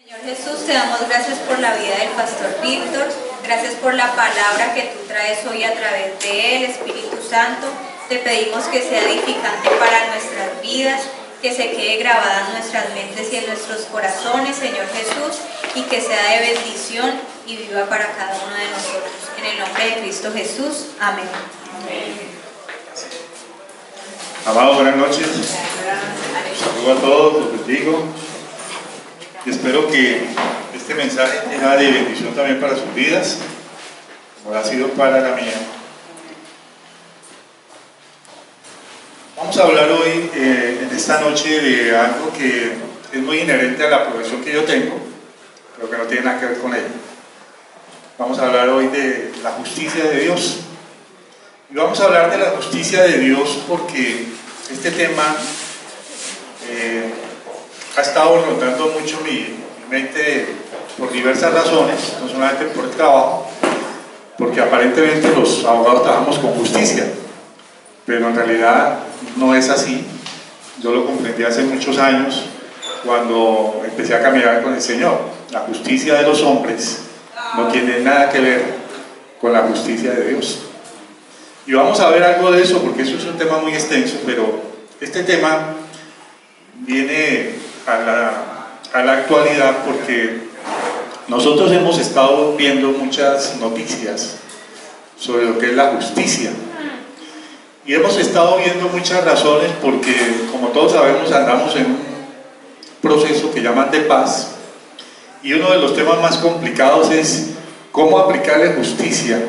Señor Jesús, te damos gracias por la vida del pastor Víctor, gracias por la palabra que tú traes hoy a través de él, Espíritu Santo. Te pedimos que sea edificante para nuestras vidas, que se quede grabada en nuestras mentes y en nuestros corazones, Señor Jesús, y que sea de bendición y viva para cada uno de nosotros. En el nombre de Cristo Jesús, amén. Amados, buenas noches. Saludo a todos, los bendigo. Y espero que este mensaje sea de bendición también para sus vidas, como lo ha sido para la mía. Vamos a hablar hoy, en esta noche, de algo que es muy inherente a la profesión que yo tengo, pero que no tiene nada que ver con ella. Vamos a hablar hoy de la justicia de Dios. Y vamos a hablar de la justicia de Dios porque este tema ha estado rondando mucho mi mente por diversas razones, no solamente por el trabajo, porque aparentemente los abogados trabajamos con justicia, pero en realidad no es así. Yo lo comprendí hace muchos años cuando empecé a caminar con el Señor. La justicia de los hombres no tiene nada que ver con la justicia de Dios. Y vamos a ver algo de eso porque eso es un tema muy extenso, pero este tema viene a la actualidad porque nosotros hemos estado viendo muchas noticias sobre lo que es la justicia. Y hemos estado viendo muchas razones porque, como todos sabemos, andamos en un proceso que llaman de paz. Y uno de los temas más complicados es cómo aplicarle justicia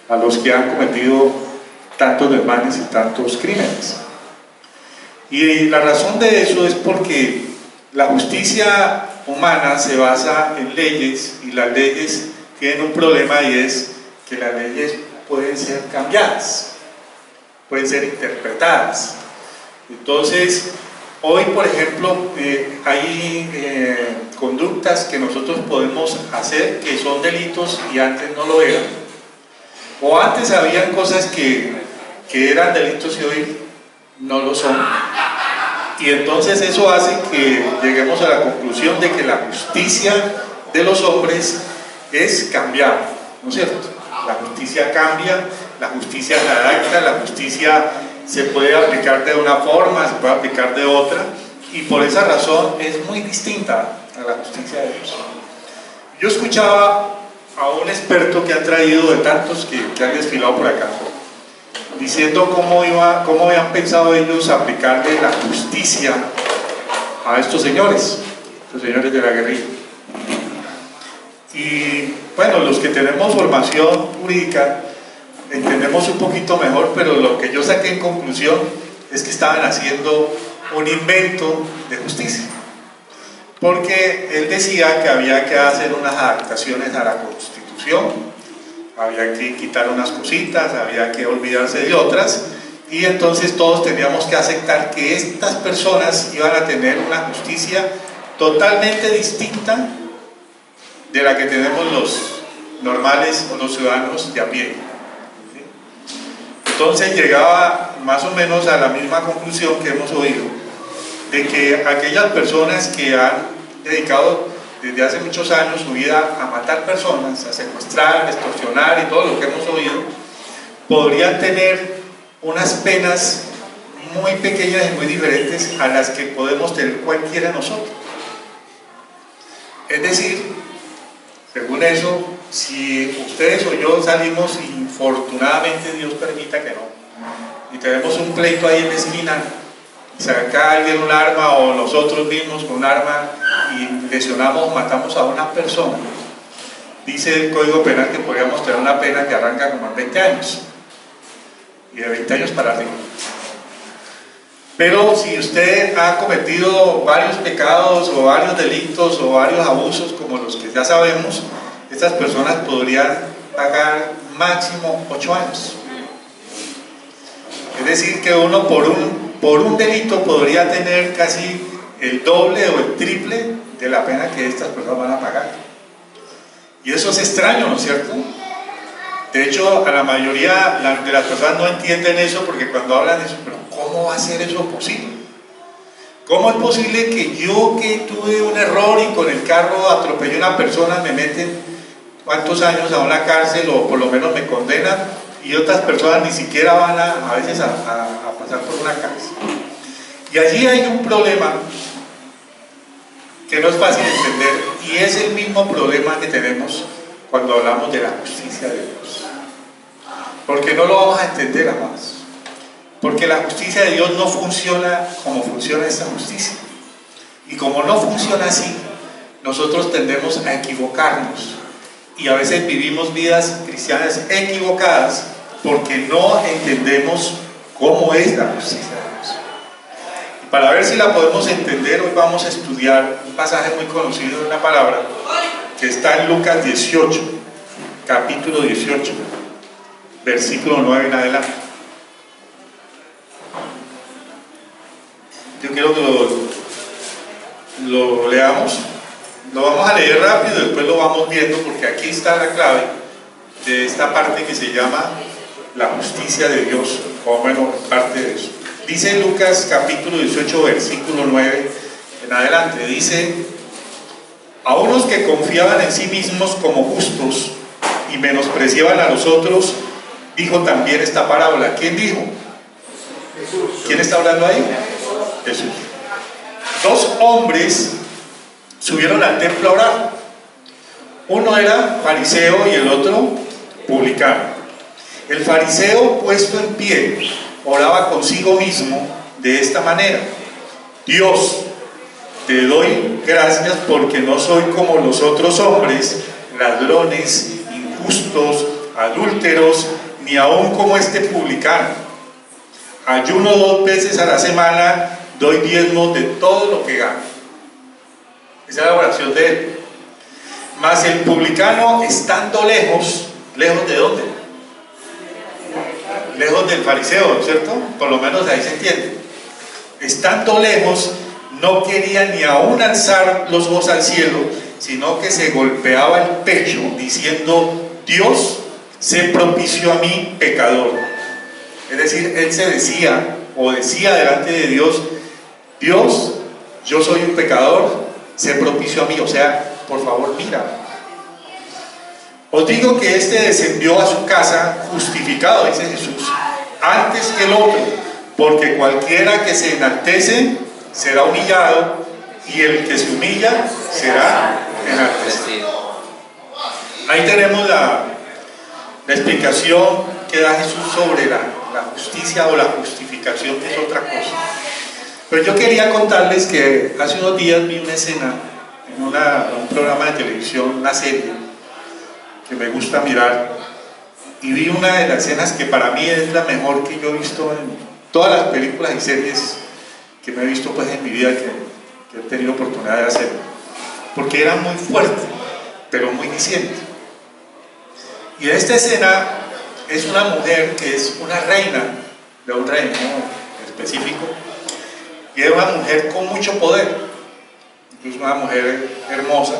a los que han cometido tantos desmanes y tantos crímenes. Y la razón de eso es porque la justicia humana se basa en leyes y las leyes tienen un problema y es que las leyes pueden ser cambiadas, pueden ser interpretadas. Entonces, hoy, por ejemplo, hay conductas que nosotros podemos hacer que son delitos y antes no lo eran. O antes habían cosas que eran delitos y hoy no lo son. Y entonces eso hace que lleguemos a la conclusión de que la justicia de los hombres es cambiar, ¿no es cierto? La justicia cambia, la justicia se adapta, la justicia se puede aplicar de una forma, se puede aplicar de otra, y por esa razón es muy distinta a la justicia de Dios. Yo escuchaba a un experto que han traído de tantos que han desfilado por acá, diciendo cómo habían pensado ellos aplicarle la justicia a estos señores de la guerrilla. Y bueno, los que tenemos formación jurídica entendemos un poquito mejor, pero lo que yo saqué en conclusión es que estaban haciendo un invento de justicia, porque él decía que había que hacer unas adaptaciones a la Constitución, había que quitar unas cositas, había que olvidarse de otras, y entonces todos teníamos que aceptar que estas personas iban a tener una justicia totalmente distinta de la que tenemos los normales o los ciudadanos de a pie. Entonces llegaba más o menos a la misma conclusión que hemos oído, de que aquellas personas que han dedicado desde hace muchos años su vida a matar personas, a secuestrar, a extorsionar y todo lo que hemos oído, podrían tener unas penas muy pequeñas y muy diferentes a las que podemos tener cualquiera de nosotros. Es decir, según eso, si ustedes o yo salimos, infortunadamente Dios permita que no, y tenemos un pleito ahí en la esquina, saca alguien un arma o nosotros mismos con un arma y lesionamos, matamos a una persona, dice el Código Penal que podríamos tener una pena que arranca como a 20 años y de 20 años para arriba. Pero si usted ha cometido varios pecados o varios delitos o varios abusos como los que ya sabemos, estas personas podrían pagar máximo 8 años. Es decir, que uno por un delito podría tener casi el doble o el triple de la pena que estas personas van a pagar. Y eso es extraño, ¿no es cierto? De hecho, a la mayoría de las personas no entienden eso porque cuando hablan de eso, pero ¿cómo va a ser eso posible? ¿Cómo es posible que yo, que tuve un error y con el carro atropellé a una persona, me meten cuántos años a una cárcel o por lo menos me condenan, y otras personas ni siquiera van a veces a pasar por una cárcel? Y allí hay un problema que no es fácil de entender, y es el mismo problema que tenemos cuando hablamos de la justicia de Dios. Porque no lo vamos a entender, amados. Porque la justicia de Dios no funciona como funciona esta justicia. Y como no funciona así, nosotros tendemos a equivocarnos. Y a veces vivimos vidas cristianas equivocadas porque no entendemos cómo es la justicia de Dios. Y para ver si la podemos entender, hoy vamos a estudiar un pasaje muy conocido de una palabra que está en Lucas 18, capítulo 18, versículo 9 en adelante. Yo quiero que lo leamos. Lo vamos a leer rápido y después lo vamos viendo, porque aquí está la clave de esta parte que se llama la justicia de Dios, o bueno, parte de eso. Dice Lucas capítulo 18, versículo 9 en adelante, dice: a unos que confiaban en sí mismos como justos y menospreciaban a los otros, dijo también esta parábola. ¿Quién dijo? Jesús. ¿Quién está hablando ahí? Jesús. Dos hombres subieron al templo a orar. Uno era fariseo y el otro publicano. El fariseo, puesto en pie, oraba consigo mismo de esta manera: Dios, te doy gracias porque no soy como los otros hombres, ladrones, injustos, adúlteros, ni aun como este publicano. Ayuno 2 veces a la semana, doy diezmos de todo lo que gano. Esa es la oración de él. Mas el publicano, estando lejos, ¿lejos de dónde? Lejos del fariseo, ¿cierto? Por lo menos ahí se entiende. Estando lejos, no quería ni aún alzar los ojos al cielo, sino que se golpeaba el pecho, diciendo: Dios, sé propicio a mí, pecador. Es decir, él se decía, o decía delante de Dios: Dios, yo soy un pecador, sé propicio a mí, o sea, por favor, mira. Os digo que este descendió a su casa justificado, dice Jesús, antes que el otro, porque cualquiera que se enaltece será humillado, y el que se humilla será enaltecido. Ahí tenemos la explicación que da Jesús sobre la justicia o la justificación, que es otra cosa. Pero yo quería contarles que hace unos días vi una escena en un programa de televisión, una serie que me gusta mirar, y vi una de las escenas que para mí es la mejor que yo he visto en todas las películas y series que me he visto pues en mi vida, que he tenido oportunidad de hacer, porque era muy fuerte, pero muy diciente. Y esta escena es una mujer que es una reina de un reino específico, y es una mujer con mucho poder, es una mujer hermosa,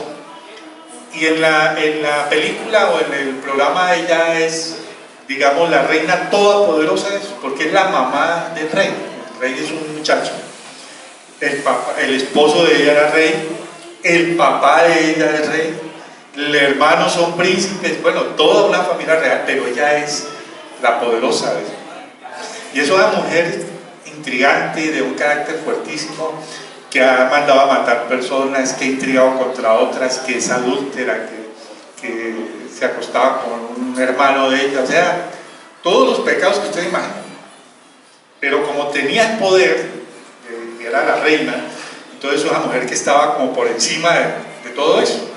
y en la película o en el programa ella es, digamos, la reina todopoderosa, porque es la mamá del rey. El rey es un muchacho, el esposo de ella era rey, el papá de ella es rey, el hermano son príncipes, bueno, toda una familia real, pero ella es la poderosa, ¿ves? Y es una mujer intrigante, de un carácter fuertísimo, que ha mandado a matar personas, que ha intrigado contra otras, que es adúltera, que se acostaba con un hermano de ella, o sea, todos los pecados que usted imagina. Pero como tenía el poder, que era la reina, entonces es una mujer que estaba como por encima de todo eso.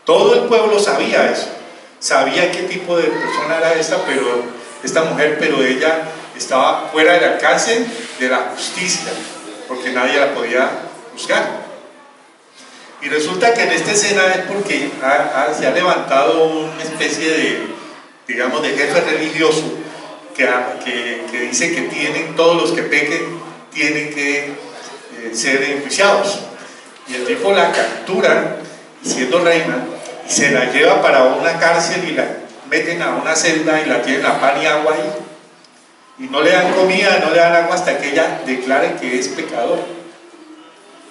Todo el pueblo sabía eso, sabía qué tipo de persona era esta mujer, pero ella estaba fuera del alcance de la justicia, porque nadie la podía juzgar. Y resulta que en esta escena es porque se ha levantado una especie de, digamos, de jefe religioso que dice que todos los que pequen tienen que ser enjuiciados. Y el tipo la captura, siendo reina, y se la lleva para una cárcel y la meten a una celda y la tienen a pan y agua ahí. Y no le dan comida, no le dan agua hasta que ella declare que es pecador.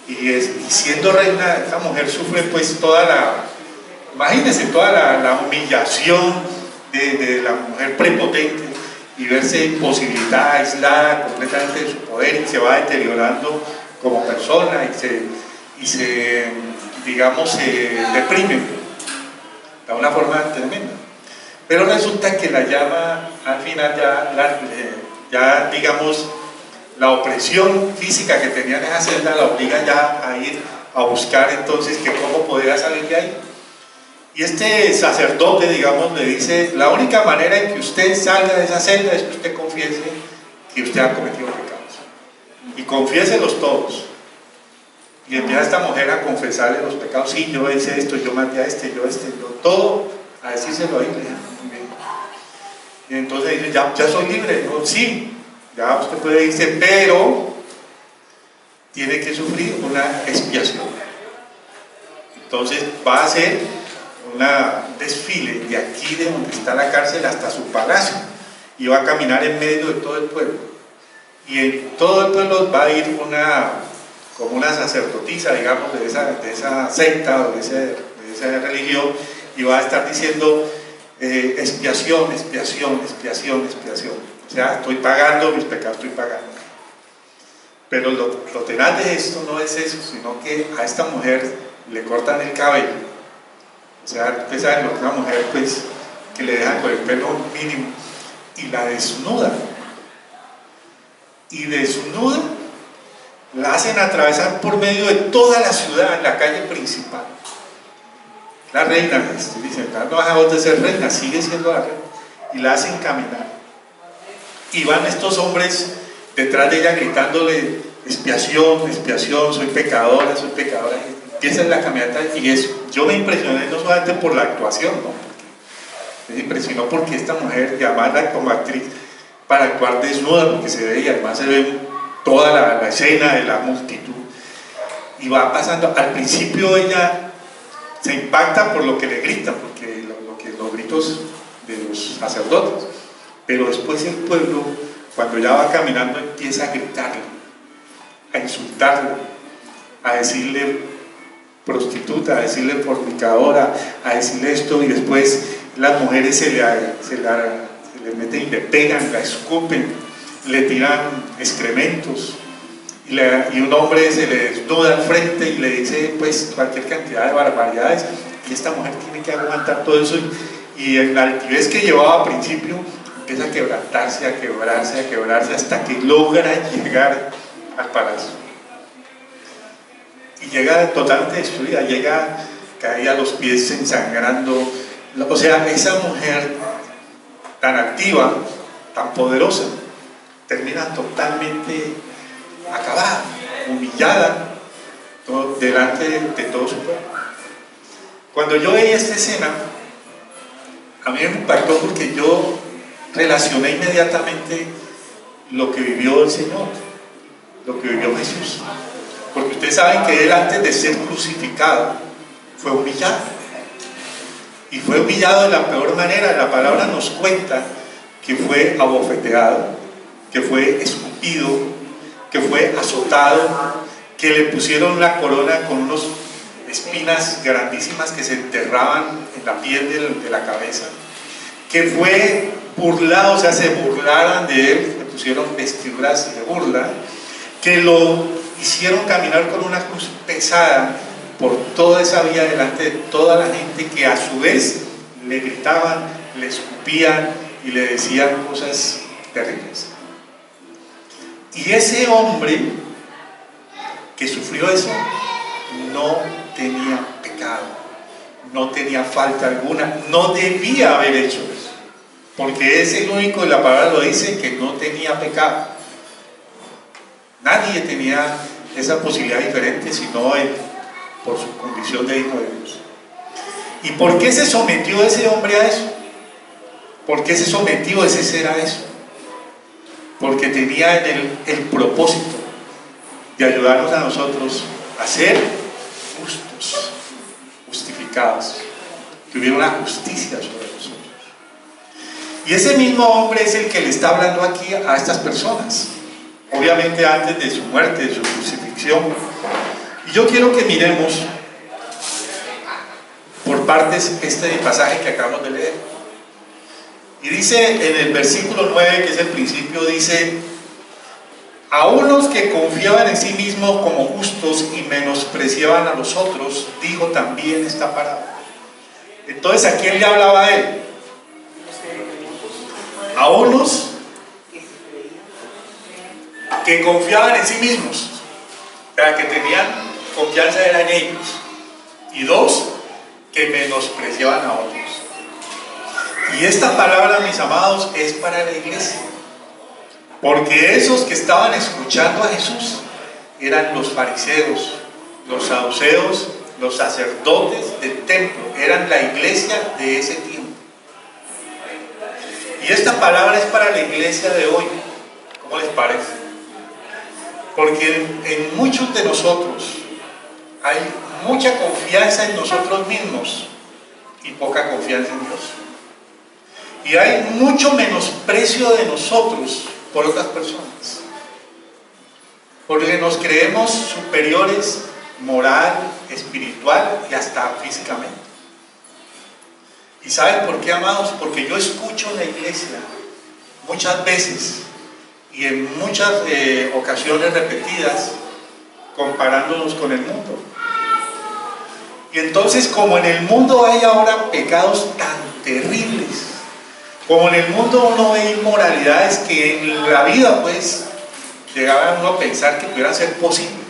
y siendo reina, esta mujer sufre pues imagínense toda la humillación de la mujer prepotente y verse imposibilitada, aislada completamente de su poder, y se va deteriorando como persona y se digamos, se deprime de una forma tremenda. Pero resulta que la llama al final ya digamos, la opresión física que tenía en esa celda la obliga ya a ir a buscar entonces que cómo podía salir de ahí. Y este sacerdote, digamos, le dice, la única manera en que usted salga de esa celda es que usted confiese que usted ha cometido pecados. Y confiéselos todos. Y empieza esta mujer a confesarle los pecados. Sí, yo hice esto, yo maté a yo todo, a decírselo ahí. Y entonces dice, ya soy libre. No, sí, ya usted puede irse, pero tiene que sufrir una expiación. Entonces va a hacer un desfile de aquí de donde está la cárcel hasta su palacio, y va a caminar en medio de todo el pueblo, y en todo el pueblo va a ir como una sacerdotisa, digamos, de esa secta o de esa religión, y va a estar diciendo expiación, expiación, expiación, expiación. O sea, estoy pagando mis pecados, estoy pagando. Pero lo tenaz de esto no es eso, sino que a esta mujer le cortan el cabello. O sea, ustedes saben lo que una mujer, pues, que le dejan con el pelo mínimo, y la desnuda. Y desnuda, la hacen atravesar por medio de toda la ciudad, en la calle principal. La reina, dicen, no vas a vos de ser reina, sigue siendo la reina. Y la hacen caminar. Y van estos hombres detrás de ella gritándole, expiación, expiación, soy pecadora, soy pecadora. Empieza en la caminata, y yo me impresioné no solamente por la actuación, ¿no? Me impresionó porque esta mujer, llamada como actriz para actuar desnuda, porque se ve, y además se ve toda la escena de la multitud, y va pasando. Al principio ella se impacta por lo que le gritan, porque los gritos de los sacerdotes, pero después el pueblo, cuando ya va caminando, empieza a gritarle, a insultarle, a decirle prostituta, a decirle fornicadora, a decirle esto, y después las mujeres se le meten y le pegan, la escupen, le tiran excrementos, y un hombre se le desnuda al frente y le dice pues cualquier cantidad de barbaridades, y esta mujer tiene que aguantar todo eso, y en la altivez que llevaba al principio empieza a quebrantarse, a quebrarse, a quebrarse, hasta que logra llegar al palacio, y llega totalmente destruida, llega caída a los pies, ensangrando. O sea, esa mujer tan activa, tan poderosa, termina totalmente acabada, humillada delante de todo su pueblo. Cuando yo veía esta escena, a mí me impactó porque yo relacioné inmediatamente lo que vivió el Señor, lo que vivió Jesús. Porque ustedes saben que Él, antes de ser crucificado, fue humillado. Y fue humillado de la peor manera. La palabra nos cuenta que fue abofeteado, que fue escupido, que fue azotado, que le pusieron la corona con unas espinas grandísimas que se enterraban en la piel de la cabeza, que fue burlado, o sea, se burlaran de él, le pusieron vestiduras de burla, que lo hicieron caminar con una cruz pesada por toda esa vía delante de toda la gente, que a su vez le gritaban, le escupían y le decían cosas terribles. Y ese hombre que sufrió eso no tenía pecado, no tenía falta alguna, no debía haber hecho eso, porque es el único, y la palabra lo dice, que no tenía pecado. Nadie tenía esa posibilidad diferente sino él, por su condición de hijo de Dios. ¿Y por qué se sometió ese hombre a eso? ¿Por qué se sometió ese ser a eso? Porque tenía en él el propósito de ayudarnos a nosotros a ser justos, justificados, que hubiera una justicia sobre nosotros. Y ese mismo hombre es el que le está hablando aquí a estas personas. Obviamente antes de su muerte, de su crucifixión, Y yo quiero que miremos por partes este pasaje que acabamos de leer. Y dice en el versículo 9, que es el principio, dice: a unos que confiaban en sí mismos como justos y menospreciaban a los otros, dijo también esta parábola. Entonces, ¿a quién le hablaba él? A unos que confiaban en sí mismos, o sea, que tenían confianza en ellos, y dos, que menospreciaban a otros. Y esta palabra, mis amados, es para la iglesia, porque esos que estaban escuchando a Jesús eran los fariseos, los saduceos, los sacerdotes del templo, eran la iglesia de ese tiempo. Y esta palabra es para la iglesia de hoy. ¿Cómo les parece? Porque en muchos de nosotros hay mucha confianza en nosotros mismos y poca confianza en Dios. Y hay mucho menosprecio de nosotros por otras personas, porque nos creemos superiores moral, espiritual y hasta físicamente. ¿Y saben por qué, amados? Porque yo escucho en la iglesia muchas veces y en muchas ocasiones repetidas comparándonos con el mundo. Y entonces, como en el mundo hay ahora pecados tan terribles, como en el mundo uno ve inmoralidades que en la vida pues llegaba uno a pensar que pudieran ser posibles,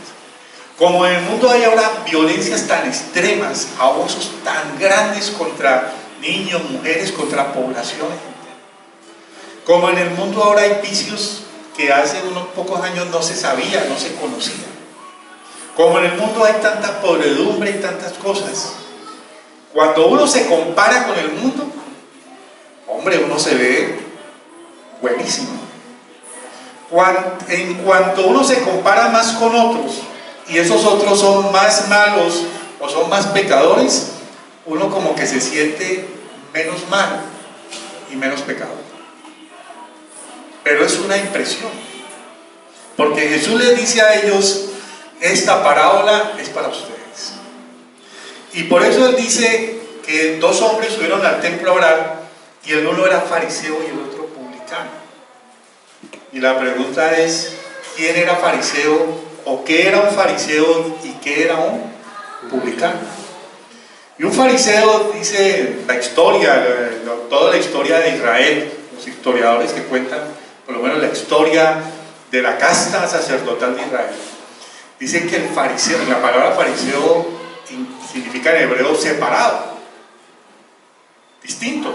como en el mundo hay ahora violencias tan extremas, abusos tan grandes contra niños, mujeres, contra poblaciones, como en el mundo ahora hay vicios que hace unos pocos años no se sabía, no se conocía, como en el mundo hay tanta podredumbre y tantas cosas. Cuando uno se compara con el mundo, hombre, uno se ve buenísimo. En cuanto uno se compara más con otros y esos otros son más malos o son más pecadores, uno como que se siente menos mal y menos pecador. Pero es una impresión, porque Jesús les dice a ellos: esta parábola es para ustedes. Y por eso él dice que dos hombres subieron al templo a orar, y el uno era fariseo y el otro publicano. Y la pregunta es: ¿quién era fariseo? ¿O qué era un fariseo y qué era un publicano? Y un fariseo, dice la historia, toda la historia de Israel, los historiadores que cuentan por lo menos la historia de la casta sacerdotal de Israel, dicen que el fariseo, la palabra fariseo significa en hebreo separado, distinto.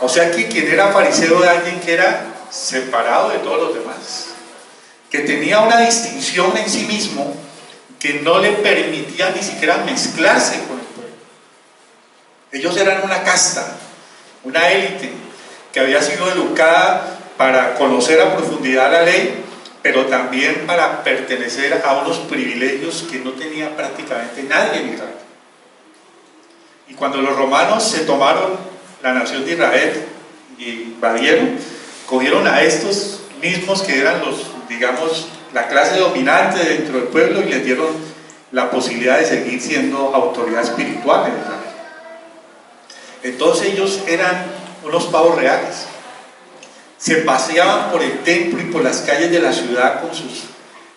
O sea que quien era fariseo era alguien que era separado de todos los demás, que tenía una distinción en sí mismo que no le permitía ni siquiera mezclarse con el pueblo. Ellos eran una casta, una élite que había sido educada para conocer a profundidad la ley, pero también para pertenecer a unos privilegios que no tenía prácticamente nadie en Israel. Y cuando los romanos se tomaron la nación de Israel y invadieron, cogieron a estos mismos que eran los, digamos, la clase dominante dentro del pueblo y les dieron la posibilidad de seguir siendo autoridad espiritual en Israel. Entonces ellos eran unos pavos reales. Se paseaban por el templo y por las calles de la ciudad con sus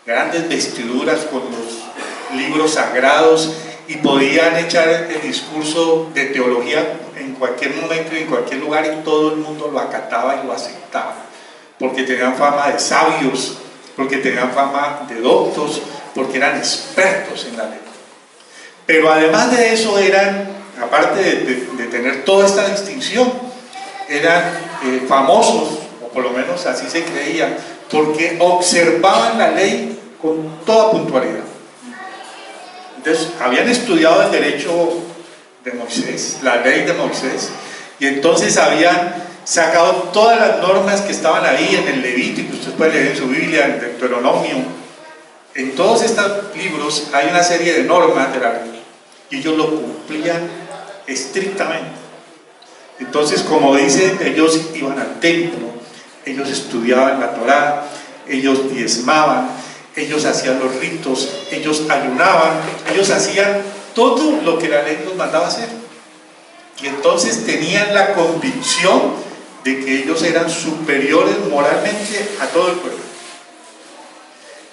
grandes vestiduras, con los libros sagrados, y podían echar el discurso de teología en cualquier momento y en cualquier lugar, y todo el mundo lo acataba y lo aceptaba, porque tenían fama de sabios, porque tenían fama de doctos, porque eran expertos en la ley. Pero además de eso eran, aparte de tener toda esta distinción, eran famosos, o por lo menos así se creía, porque observaban la ley con toda puntualidad. Entonces, habían estudiado el derecho de Moisés, la ley de Moisés, y entonces habían sacado todas las normas que estaban ahí en el Levítico, usted puede leer en su Biblia, en el Deuteronomio. En todos estos libros hay una serie de normas de la ley, y ellos lo cumplían estrictamente. Entonces, como dicen, ellos iban al templo, ellos estudiaban la Torá, ellos diezmaban, ellos hacían los ritos, ellos ayunaban, ellos hacían todo lo que la ley los mandaba hacer. Y entonces tenían la convicción de que ellos eran superiores moralmente a todo el pueblo.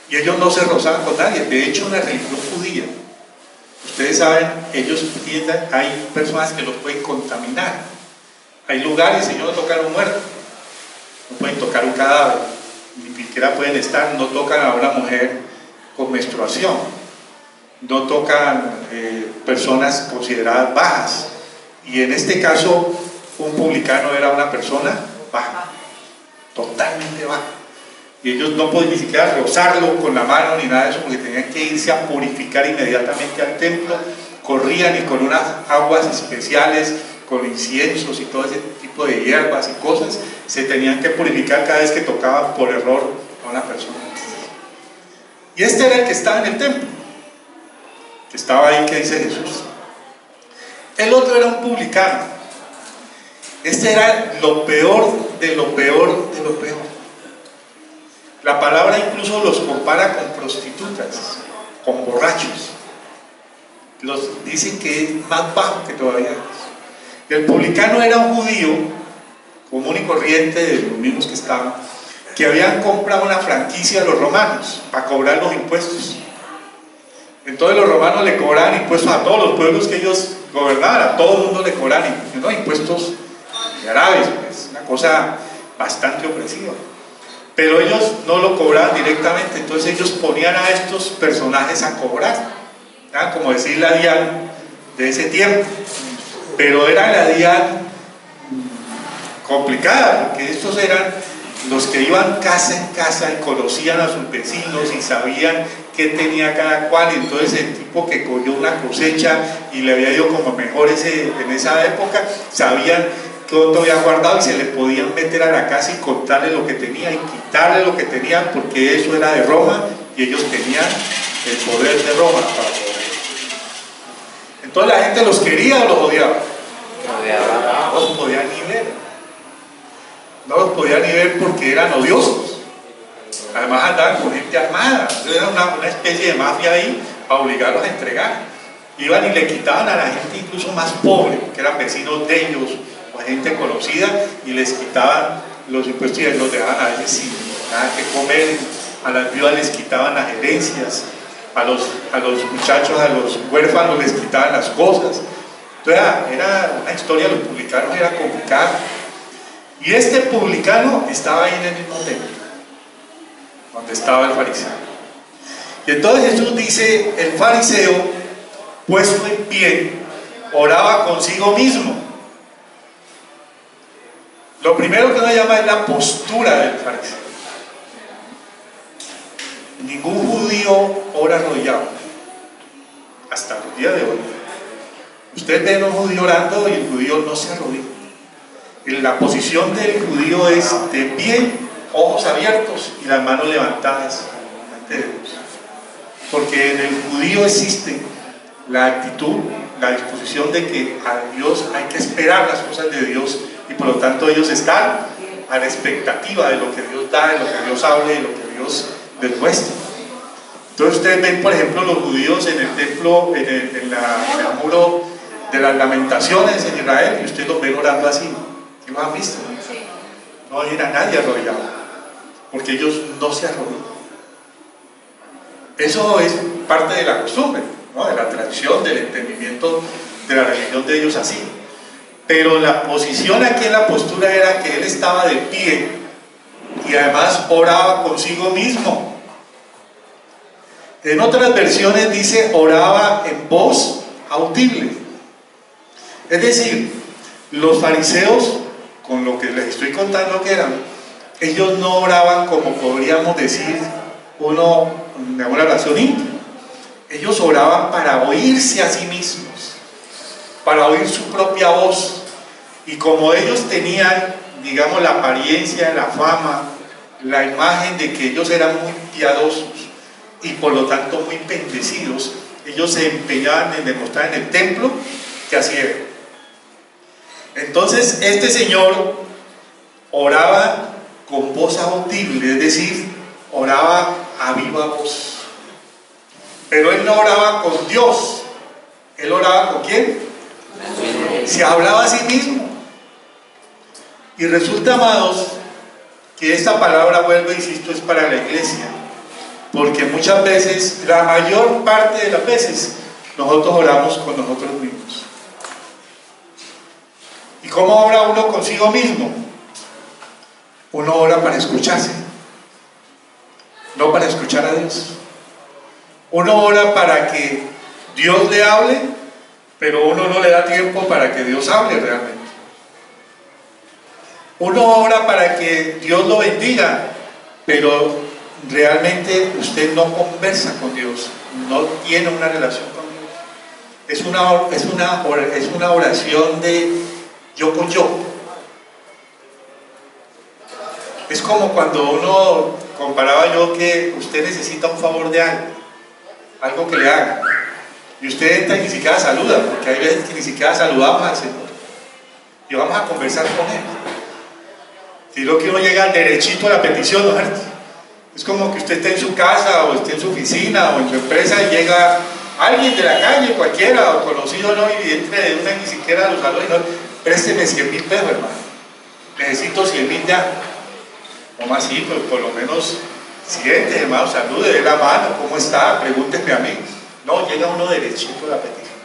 Y ellos no se rozaban con nadie. De hecho, en la religión judía, ustedes saben, ellos piensan, hay personas que los pueden contaminar. Hay lugares, ellos no tocan a un muerto, no pueden tocar un cadáver, ni siquiera pueden estar, no tocan a una mujer con menstruación, no tocan personas consideradas bajas. Y en este caso, un publicano era una persona baja, totalmente baja. Y ellos no podían ni siquiera rozarlo con la mano ni nada de eso, porque tenían que irse a purificar inmediatamente al templo. Corrían y con unas aguas especiales, con inciensos y todo ese tipo de hierbas y cosas, se tenían que purificar cada vez que tocaban por error a una persona. Y este era el que estaba en el templo, que estaba ahí, que dice Jesús. El otro era un publicano. Este era lo peor de lo peor de lo peor. La palabra incluso los compara con prostitutas, con borrachos. Los dicen que es más bajo que todavía. El publicano era un judío común y corriente, de los mismos que estaban, que habían comprado una franquicia a los romanos para cobrar los impuestos. Entonces los romanos le cobraban impuestos a todos los pueblos que ellos gobernaban, a todo el mundo le cobraban impuestos graves, pues, una cosa bastante opresiva. Pero ellos no lo cobraban directamente, entonces ellos ponían a estos personajes a cobrar, ¿verdad? Como decir la DIAN de ese tiempo. Pero era la DIAN complicada, porque estos eran los que iban casa en casa y conocían a sus vecinos y sabían qué tenía cada cual. Entonces el tipo que cogió una cosecha y le había ido como mejor en esa época, sabían todo había guardado y se le podían meter a la casa y contarle lo que tenía y quitarle lo que tenían, porque eso era de Roma y ellos tenían el poder de Roma para poder. Entonces la gente los quería o los odiaba. No los podían ni ver. No los podían ni ver porque eran odiosos. Además andaban con gente armada. Entonces era una especie de mafia ahí para obligarlos a entregar. Iban y le quitaban a la gente incluso más pobre, que eran vecinos de ellos, gente conocida, y les quitaban los impuestos y los dejaban a veces sin nada que comer. A las viudas les quitaban las herencias, a los muchachos, a los huérfanos les quitaban las cosas. Entonces era una historia, los publicanos era complicada. Y este publicano estaba ahí en el mismo templo donde estaba el fariseo. Y entonces Jesús dice: el fariseo, puesto en pie, oraba consigo mismo. Lo primero que nos llama es la postura del fariseo. Ningún judío ora arrodillado, hasta los días de hoy. Usted ve a un judío orando y el judío no se arrodilla. La posición del judío es de pie, ojos abiertos y las manos levantadas ante Dios. Porque en el judío existe la actitud, la disposición de que a Dios hay que esperar las cosas de Dios, y por lo tanto ellos están a la expectativa de lo que Dios da, de lo que Dios hable, de lo que Dios les muestra. Entonces ustedes ven, por ejemplo, los judíos en el templo, en el muro de las lamentaciones en Israel, y ustedes los ven orando así. ¿Qué lo han visto? No hay a nadie arrodillado, porque ellos no se arrodillan. Eso es parte de la costumbre, ¿no? De la tradición, del entendimiento de la religión de ellos así. Pero la posición aquí en la postura era que él estaba de pie y además oraba consigo mismo. En otras versiones dice oraba en voz audible. Es decir, los fariseos, con lo que les estoy contando que eran, ellos no oraban como podríamos decir uno de una oración íntima. Ellos oraban para oírse a sí mismos, para oír su propia voz. Y como ellos tenían, digamos, la apariencia, la fama, la imagen de que ellos eran muy piadosos y por lo tanto muy bendecidos, ellos se empeñaban en demostrar en el templo que así era. Entonces este señor oraba con voz audible, es decir, oraba a viva voz. Pero él no oraba con Dios, él oraba ¿con quién? Se hablaba a sí mismo. Y resulta, amados, que esta palabra, vuelvo e insisto, es para la iglesia, porque muchas veces, la mayor parte de las veces, nosotros oramos con nosotros mismos. ¿Y cómo ora uno consigo mismo? Uno ora para escucharse, no para escuchar a Dios. Uno ora para que Dios le hable, pero uno no le da tiempo para que Dios hable realmente. Uno ora para que Dios lo bendiga, pero realmente usted no conversa con Dios, no tiene una relación con Dios. Es una oración de yo con yo. Es como cuando uno, comparaba yo, que usted necesita un favor de algo que le haga, y usted entra y ni siquiera saluda, porque hay veces que ni siquiera saludamos al Señor y vamos a conversar con Él. Si lo que uno llega derechito a la petición, ¿no? Es como que usted esté en su casa o esté en su oficina o en su empresa y llega alguien de la calle, cualquiera, o conocido, ¿no? Y entre de una y ni siquiera lo saluda y no, présteme 100.000 pesos, hermano, necesito 100.000 ya. ¿Cómo así? Pues por lo menos siente, hermano, salude, dé la mano, ¿cómo está? Pregúnteme a mí. No, llega uno derechito a la petición.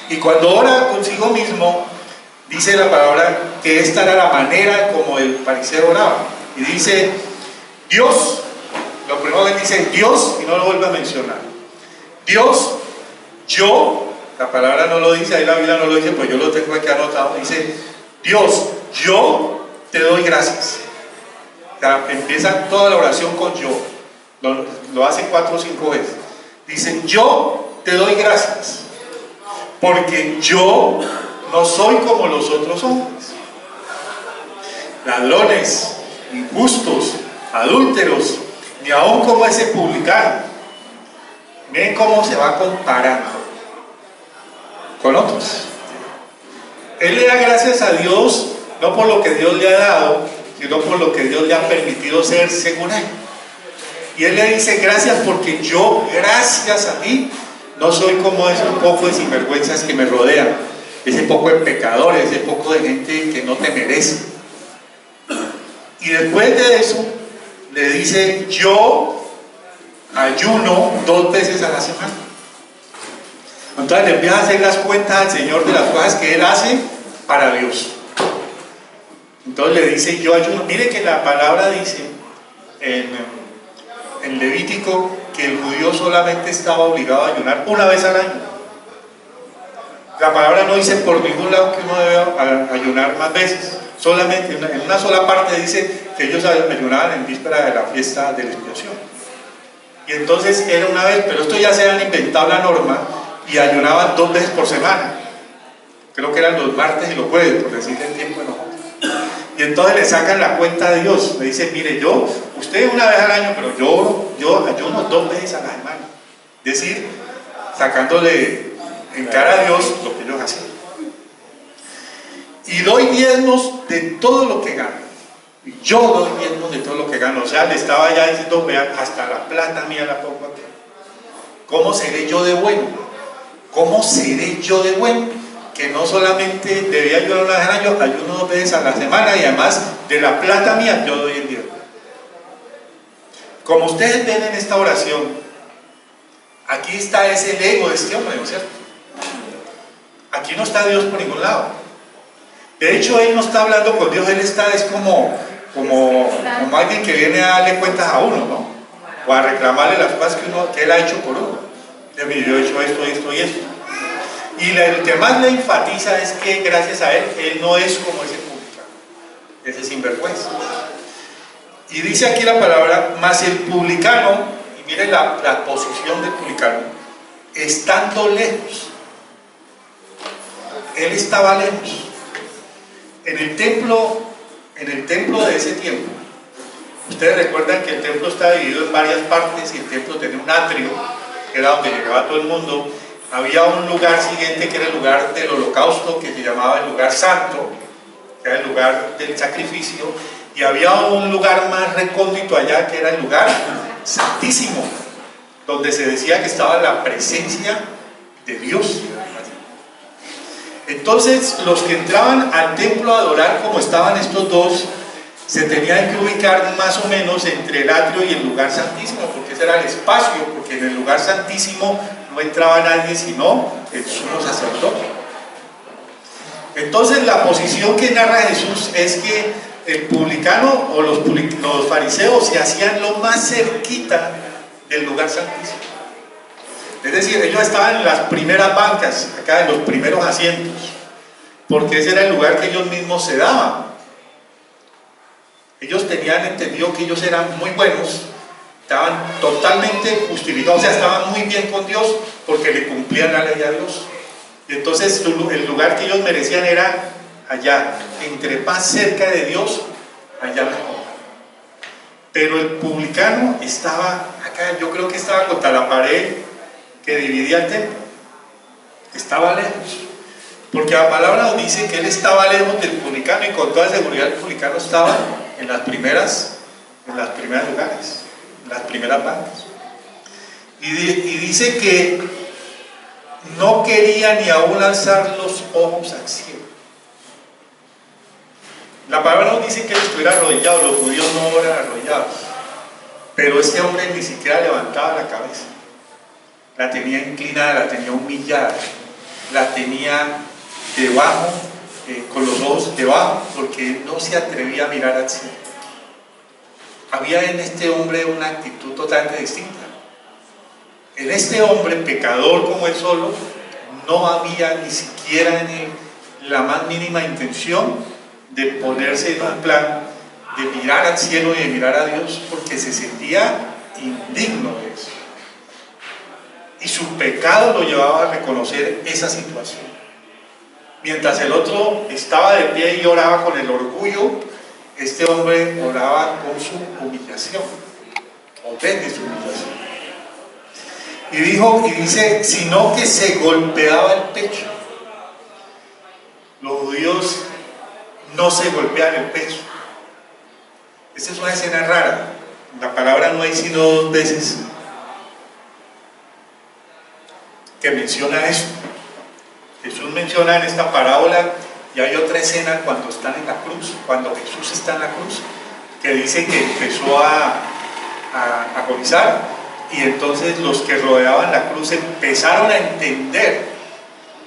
Y cuando ora consigo mismo, dice la palabra que esta era la manera como el fariseo oraba. Y dice, Dios, lo primero que dice, Dios, y no lo vuelve a mencionar. Dios, yo, la palabra no lo dice, ahí la Biblia no lo dice, pues yo lo tengo aquí anotado. Dice, Dios, yo te doy gracias. O sea, empieza toda la oración con yo. Lo hace 4 o 5 veces. Dice, yo te doy gracias, porque yo no soy como los otros hombres, ladrones, injustos, adúlteros, ni aún como ese publicano. Miren cómo se va comparando con otros. Él le da gracias a Dios, no por lo que Dios le ha dado, sino por lo que Dios le ha permitido ser según él. Y él le dice, gracias porque yo, gracias a ti, no soy como ese poco de sinvergüenzas que me rodean, ese poco de pecadores, ese poco de gente que no te merece. Y después de eso, le dice, yo ayuno 2 veces a la semana. Entonces le empieza a hacer las cuentas al Señor de las cosas que él hace para Dios. Entonces le dice, yo ayuno. Mire que la palabra dice en Levítico que el judío solamente estaba obligado a ayunar una vez al año. La palabra no dice por ningún lado que uno debe ayunar más veces. Solamente en una sola parte dice que ellos ayunaban en víspera de la fiesta de la expiación. Y entonces era una vez, pero esto ya se han inventado la norma y ayunaban 2 veces por semana. Creo que eran los martes y los jueves, por decirle el tiempo de nosotros. Y entonces le sacan la cuenta a Dios. Le dicen, mire, usted una vez al año, pero yo ayuno 2 veces a la semana. Es decir, sacándole en cara a Dios lo que ellos hacen. Y doy diezmos de todo lo que gano. Y yo doy diezmos de todo lo que gano. O sea, le estaba ya diciendo, vean, hasta la plata mía la pongo aquí. ¿Cómo seré yo de bueno? ¿Cómo seré yo de bueno? Que no solamente debía ayunar una vez al año, ayuno 2 veces a la semana, y además de la plata mía yo doy el diezmo. Como ustedes ven en esta oración, aquí está ese ego de este hombre, ¿no es cierto? Aquí no está Dios por ningún lado. De hecho, él no está hablando con Dios, es como alguien que viene a darle cuentas a uno, ¿no? O a reclamarle las cosas que él ha hecho por uno. Yo he hecho esto, esto y esto. Y el que más le enfatiza es que gracias a él no es como ese publicano, ese sinvergüenza. Y dice aquí la palabra, más el publicano, y miren la posición del publicano, estando lejos. Él estaba lejos. En el templo de ese tiempo, ustedes recuerdan que el templo está dividido en varias partes y el templo tenía un atrio, que era donde llegaba todo el mundo. Había un lugar siguiente que era el lugar del holocausto, que se llamaba el lugar santo, que era el lugar del sacrificio, y había un lugar más recóndito allá, que era el lugar santísimo, donde se decía que estaba la presencia de Dios. Entonces, los que entraban al templo a adorar, como estaban estos dos, se tenían que ubicar más o menos entre el atrio y el lugar santísimo, porque ese era el espacio, porque en el lugar santísimo no entraba nadie sino el sumo sacerdote. Entonces, la posición que narra Jesús es que el publicano o los fariseos se hacían lo más cerquita del lugar santísimo. Es decir, ellos estaban en las primeras bancas, acá en los primeros asientos, porque ese era el lugar que ellos mismos se daban. Ellos tenían entendido que ellos eran muy buenos, estaban totalmente justificados, o sea, estaban muy bien con Dios porque le cumplían la ley a Dios. Y entonces el lugar que ellos merecían era allá, entre más cerca de Dios, allá mejor. Pero el publicano estaba acá, yo creo que estaba contra la pared que dividía el templo, estaba lejos, porque la palabra nos dice que él estaba lejos del publicano, y con toda seguridad el publicano estaba en las primeras lugares, en las primeras bancas, y dice que no quería ni aún alzar los ojos al cielo. La palabra nos dice que él estuviera arrodillado, los judíos no eran arrodillados, pero este hombre ni siquiera levantaba la cabeza. La tenía inclinada, la tenía humillada, la tenía debajo, con los ojos debajo, porque no se atrevía a mirar al cielo. Había en este hombre una actitud totalmente distinta. En este hombre, pecador como él solo, no había ni siquiera en él la más mínima intención de ponerse en un plan de mirar al cielo y de mirar a Dios, porque se sentía indigno de eso. Y su pecado lo llevaba a reconocer esa situación. Mientras el otro estaba de pie y oraba con el orgullo, este hombre oraba con su humillación, o desde su humillación. Y dice, sino que se golpeaba el pecho. Los judíos no se golpean el pecho. Esta es una escena rara. La palabra no hay sino 2 veces que menciona esto. Jesús menciona en esta parábola, y hay otra escena cuando están en la cruz, cuando Jesús está en la cruz, que dice que empezó a agonizar, y entonces los que rodeaban la cruz empezaron a entender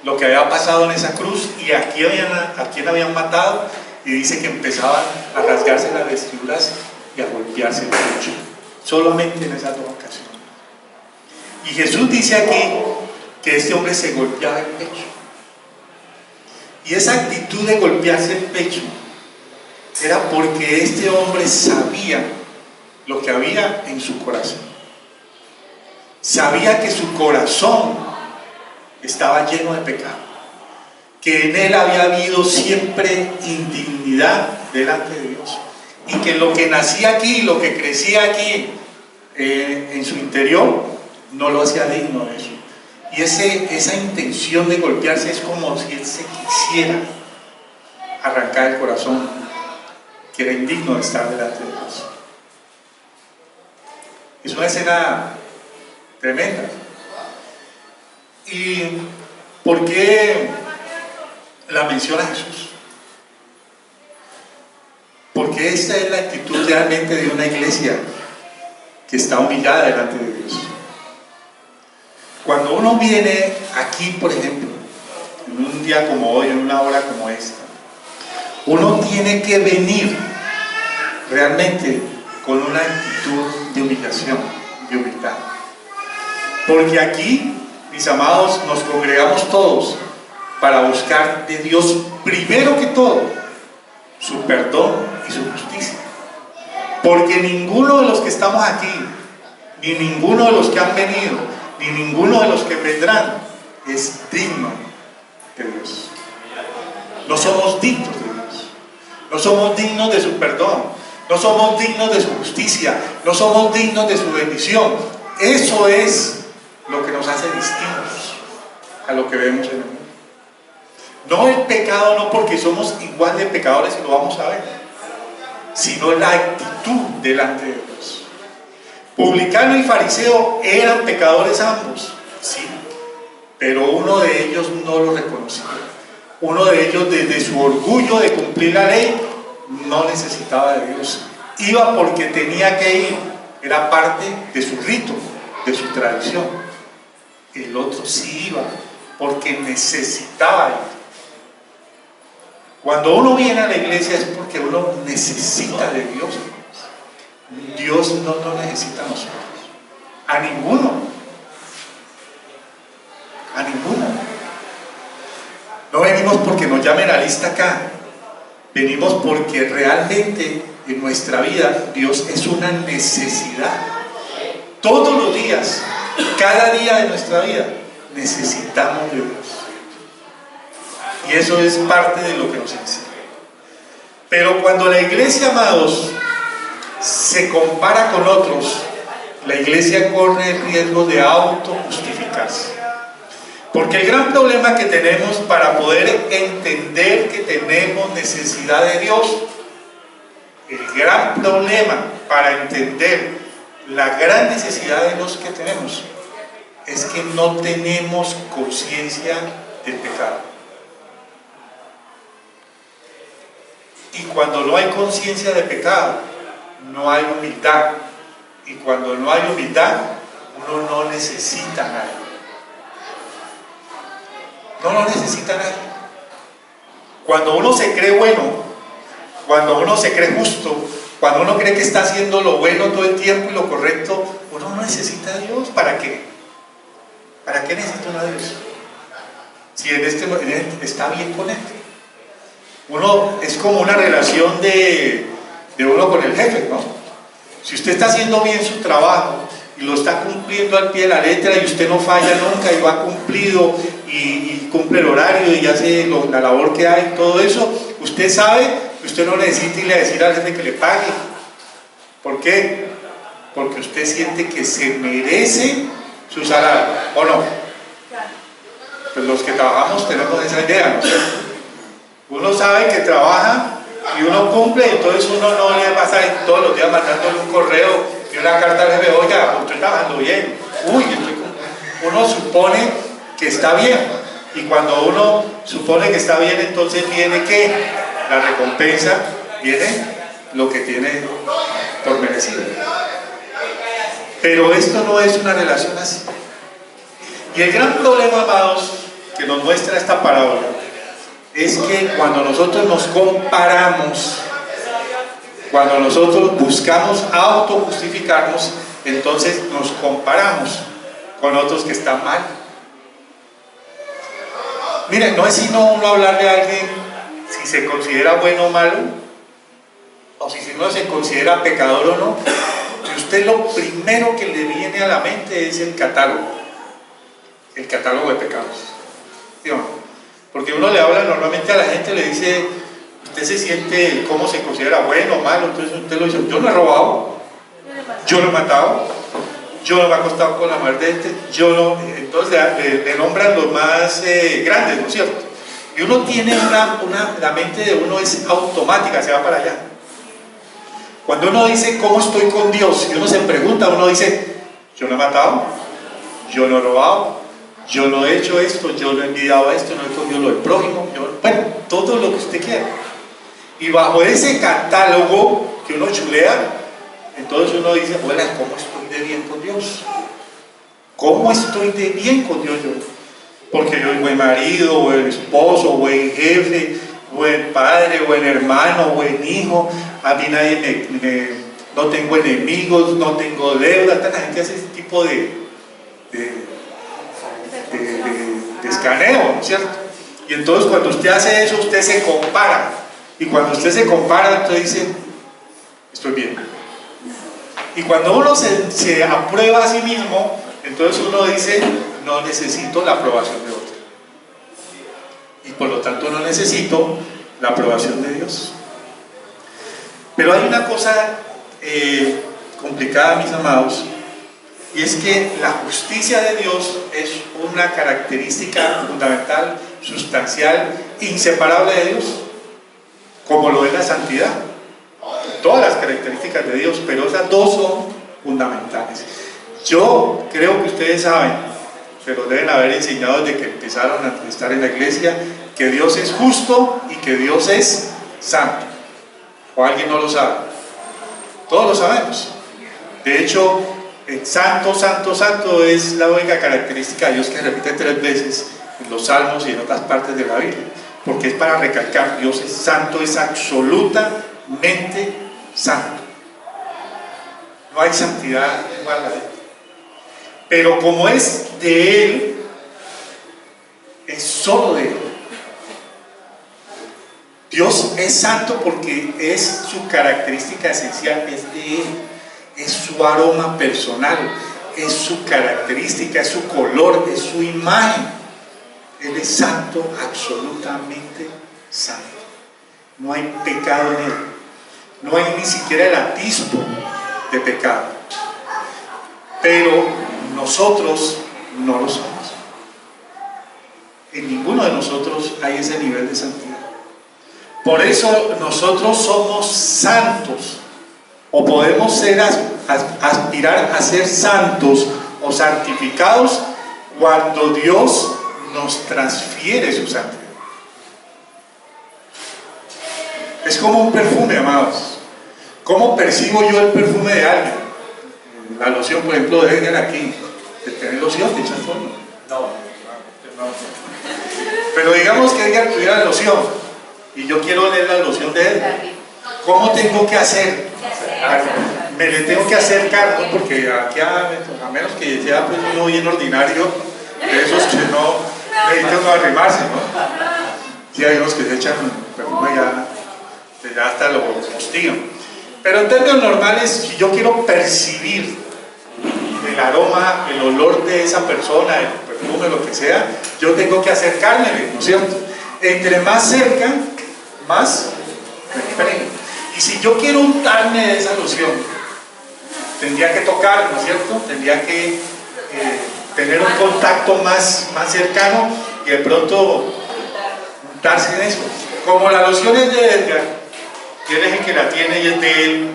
lo que había pasado en esa cruz y a quién habían matado, y dice que empezaban a rasgarse las vestiduras y a golpearse el pecho, solamente en esas 2 ocasiones. Y Jesús dice aquí que este hombre se golpeaba el pecho. Y esa actitud de golpearse el pecho era porque este hombre sabía lo que había en su corazón. Sabía que su corazón estaba lleno de pecado, que en él había habido siempre indignidad delante de Dios, y que lo que nacía aquí, lo que crecía aquí en su interior, no lo hacía digno de eso. Y esa intención de golpearse es como si él se quisiera arrancar el corazón, que era indigno de estar delante de Dios. Es una escena tremenda. ¿Y por qué la menciona Jesús? Porque esta es la actitud realmente de una iglesia que está humillada delante de Dios. Cuando uno viene aquí, por ejemplo, en un día como hoy, en una hora como esta, uno tiene que venir realmente con una actitud de humillación, de humildad. Porque aquí, mis amados, nos congregamos todos para buscar de Dios, primero que todo, su perdón y su justicia. Porque ninguno de los que estamos aquí, ni ninguno de los que han venido, ni ninguno de los que vendrán es digno de Dios. No somos dignos de Dios. No somos dignos de su perdón. No somos dignos de su justicia. No somos dignos de su bendición. Eso es lo que nos hace distintos a lo que vemos en el mundo. No el pecado, no porque somos igual de pecadores y lo vamos a ver, sino la actitud delante de Dios. Publicano y fariseo eran pecadores ambos, sí, pero uno de ellos no lo reconoció. Uno de ellos, desde su orgullo de cumplir la ley, no necesitaba de Dios. Iba porque tenía que ir, era parte de su rito, de su tradición. El otro sí iba porque necesitaba ir. Cuando uno viene a la iglesia es porque uno necesita de Dios. Dios no nos necesita a nosotros, a ninguno, a ninguno. No venimos porque nos llamen a lista acá, venimos porque realmente en nuestra vida Dios es una necesidad. Todos los días, cada día de nuestra vida, necesitamos de Dios. Y eso es parte de lo que nos enseña. Pero cuando la iglesia, amados, se compara con otros, la iglesia corre el riesgo de autojustificarse. Porque el gran problema que tenemos para poder entender que tenemos necesidad de Dios, el gran problema para entender la gran necesidad de Dios que tenemos, es que no tenemos conciencia del pecado. Y cuando no hay conciencia de pecado, no hay humildad. Y cuando no hay humildad, uno no necesita a nadie. No lo necesita nadie. Cuando uno se cree bueno, cuando uno se cree justo, cuando uno cree que está haciendo lo bueno todo el tiempo y lo correcto, uno no necesita a Dios. ¿Para qué? ¿Para qué necesita uno a Dios? Si está bien con Él. Uno es como una relación de uno con el jefe, ¿no? Si usted está haciendo bien su trabajo y lo está cumpliendo al pie de la letra y usted no falla nunca y va cumplido y cumple el horario y hace la labor que hay, todo eso, usted sabe que usted no necesita irle a decir al jefe que le pague. ¿Por qué? Porque usted siente que se merece su salario, ¿o no? Pues los que trabajamos tenemos esa idea, ¿no? Uno sabe que trabaja y uno cumple, entonces uno no le pasa todos los días mandándole un correo y una carta al jefe, oiga, estoy trabajando bien, uno supone que está bien, y cuando uno supone que está bien, entonces viene ¿qué? La recompensa, viene lo que tiene por merecido. Pero esto no es una relación así. Y el gran problema, amados, que nos muestra esta parábola, es que cuando nosotros nos comparamos, cuando nosotros buscamos autojustificarnos, entonces nos comparamos con otros que están mal. Miren, no es sino uno hablarle a alguien si se considera bueno o malo, o si uno se considera pecador o no, y usted lo primero que le viene a la mente es el catálogo de pecados, ¿sí o no? Porque uno le habla normalmente a la gente, le dice, usted se siente, ¿cómo se considera bueno o malo? Entonces usted lo dice, yo no he robado, yo no he matado, yo no me he acostado con la mujer de este, yo no. Entonces le nombran los más grandes, ¿no es cierto? Y uno tiene la mente de uno es automática, se va para allá. Cuando uno dice, ¿cómo estoy con Dios? Y uno se pregunta, uno dice, yo no he matado, yo no he robado, yo no he hecho esto, yo no he envidiado esto, no he comido lo del prójimo, bueno, todo lo que usted quiera. Y bajo ese catálogo que uno chulea, entonces uno dice, bueno, ¿cómo estoy de bien con Dios? ¿Cómo estoy de bien con Dios yo? Porque yo soy buen marido, buen esposo, buen jefe, buen padre, buen hermano, buen hijo, a mí nadie no tengo enemigos, no tengo deudas. La gente hace ese tipo de escaneo, ¿no es cierto? Y entonces cuando usted hace eso, usted se compara, y cuando usted se compara, usted dice, estoy bien. Y cuando uno se aprueba a sí mismo, entonces uno dice, no necesito la aprobación de otro, y por lo tanto no necesito la aprobación de Dios. Pero hay una cosa complicada, mis amados, y es que la justicia de Dios es una característica fundamental, sustancial, inseparable de Dios, como lo es la santidad. Todas las características de Dios, pero esas dos son fundamentales. Yo creo que ustedes saben, pero deben haber enseñado desde que empezaron a estar en la iglesia, que Dios es justo y que Dios es santo. ¿O alguien no lo sabe? Todos lo sabemos. De hecho, santo, santo, santo es la única característica de Dios que repite 3 veces en los salmos y en otras partes de la Biblia, porque es para recalcar: Dios es santo, es absolutamente santo. No hay santidad igual a Él. Pero como es de Él, es solo de Él. Dios es santo porque es su característica esencial, es de Él, es su aroma personal, es su característica, es su color, es su imagen. Él es santo, absolutamente santo. No hay pecado en Él, no hay ni siquiera el atisbo de pecado. Pero nosotros no lo somos. En ninguno de nosotros hay ese nivel de santidad. Por eso nosotros somos santos, o podemos aspirar a ser santos o santificados cuando Dios nos transfiere su santidad. Es como un perfume, amados. ¿Cómo percibo yo el perfume de alguien? La loción, por ejemplo, de Edgar aquí. ¿Tiene loción de echar forma? No. Pero digamos que Edgar tuviera loción y yo quiero oler la loción de él. ¿Cómo tengo que hacer? Me le tengo que acercar, ¿no? Porque aquí a menos que sea pues uno bien ordinario, de esos que no necesita uno arrimarse, ¿no? Sí, hay unos que se echan perfume ya hasta lo hostigan. Pero en términos normales, si yo quiero percibir el aroma, el olor de esa persona, el perfume, lo que sea, yo tengo que acercarme, ¿no es cierto? Entre más cerca, más me impregno. Y si yo quiero untarme de esa loción, tendría que tocar, ¿no es cierto? Tendría que tener un contacto más cercano y de pronto untarse en eso. Como la loción es de Edgar, y él es el que la tiene y es de él,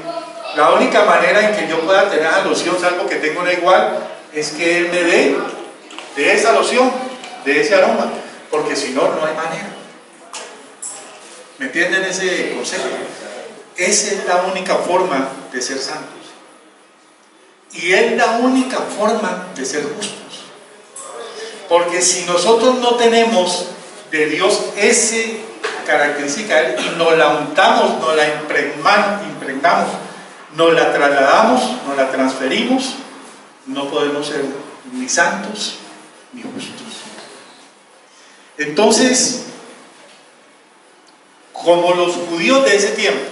la única manera en que yo pueda tener esa loción, salvo que tengo una igual, es que él me dé de esa loción, de ese aroma, porque si no, no hay manera. ¿Me entienden ese concepto? Esa es la única forma de ser santos. Y es la única forma de ser justos. Porque si nosotros no tenemos de Dios esa característica y nos la untamos, nos la impregnamos, nos la trasladamos, nos la transferimos, no podemos ser ni santos ni justos. Entonces, como los judíos de ese tiempo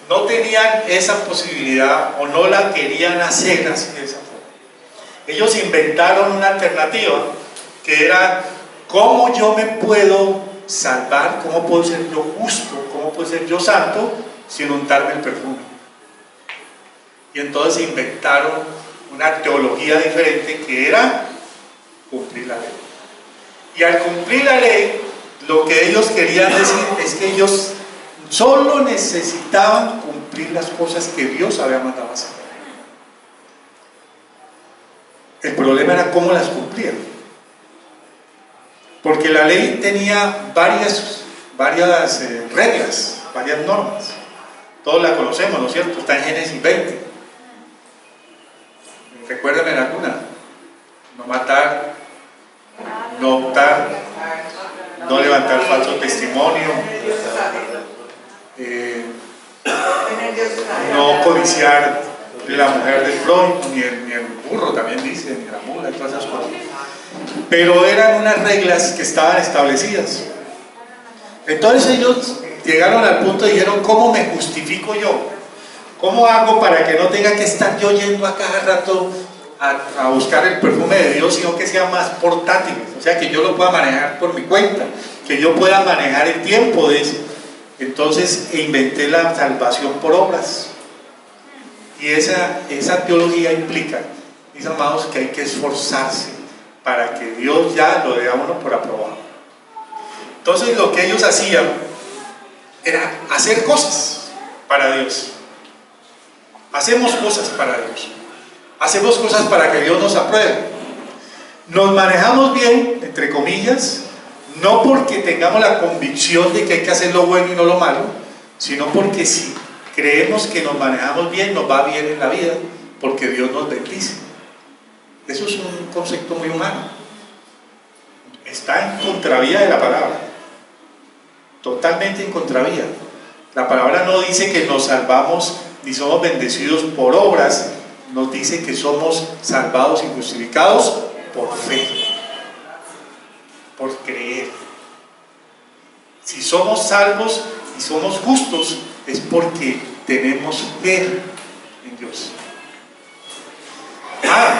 no tenían esa posibilidad o no la querían hacer así de esa forma, ellos inventaron una alternativa que era: ¿cómo yo me puedo salvar? ¿Cómo puedo ser yo justo? ¿Cómo puedo ser yo santo sin untarme el perfume? Y entonces inventaron una teología diferente que era cumplir la ley. Y al cumplir la ley, lo que ellos querían decir es que ellos solo necesitaban cumplir las cosas que Dios había mandado hacer. El problema era cómo las cumplían, porque la ley tenía varias reglas, varias normas. Todos la conocemos, ¿no es cierto? Está en Génesis 20. Recuérdenme alguna: no matar, no optar, no levantar falso testimonio, no codiciar la mujer del prójimo, ni el burro, también dice, ni la mula, todas esas cosas. Pero eran unas reglas que estaban establecidas. Entonces ellos llegaron al punto y dijeron: ¿cómo me justifico yo? ¿Cómo hago para que no tenga que estar yo yendo a cada rato a buscar el perfume de Dios, sino que sea más portátil? O sea, que yo lo pueda manejar por mi cuenta, que yo pueda manejar el tiempo de eso. Entonces inventé la salvación por obras. Y esa teología implica, mis amados, que hay que esforzarse para que Dios ya lo dé a uno por aprobado. Entonces lo que ellos hacían era hacer cosas para Dios. Hacemos cosas para Dios. Hacemos cosas para que Dios nos apruebe. Nos manejamos bien, entre comillas, no porque tengamos la convicción de que hay que hacer lo bueno y no lo malo, sino porque si creemos que nos manejamos bien, nos va bien en la vida, porque Dios nos bendice. Eso es un concepto muy humano. Está en contravía de la palabra. Totalmente en contravía. La palabra no dice que nos salvamos ni somos bendecidos por obras, nos dice que somos salvados y justificados por fe, por creer. Si somos salvos y somos justos, es porque tenemos fe en Dios.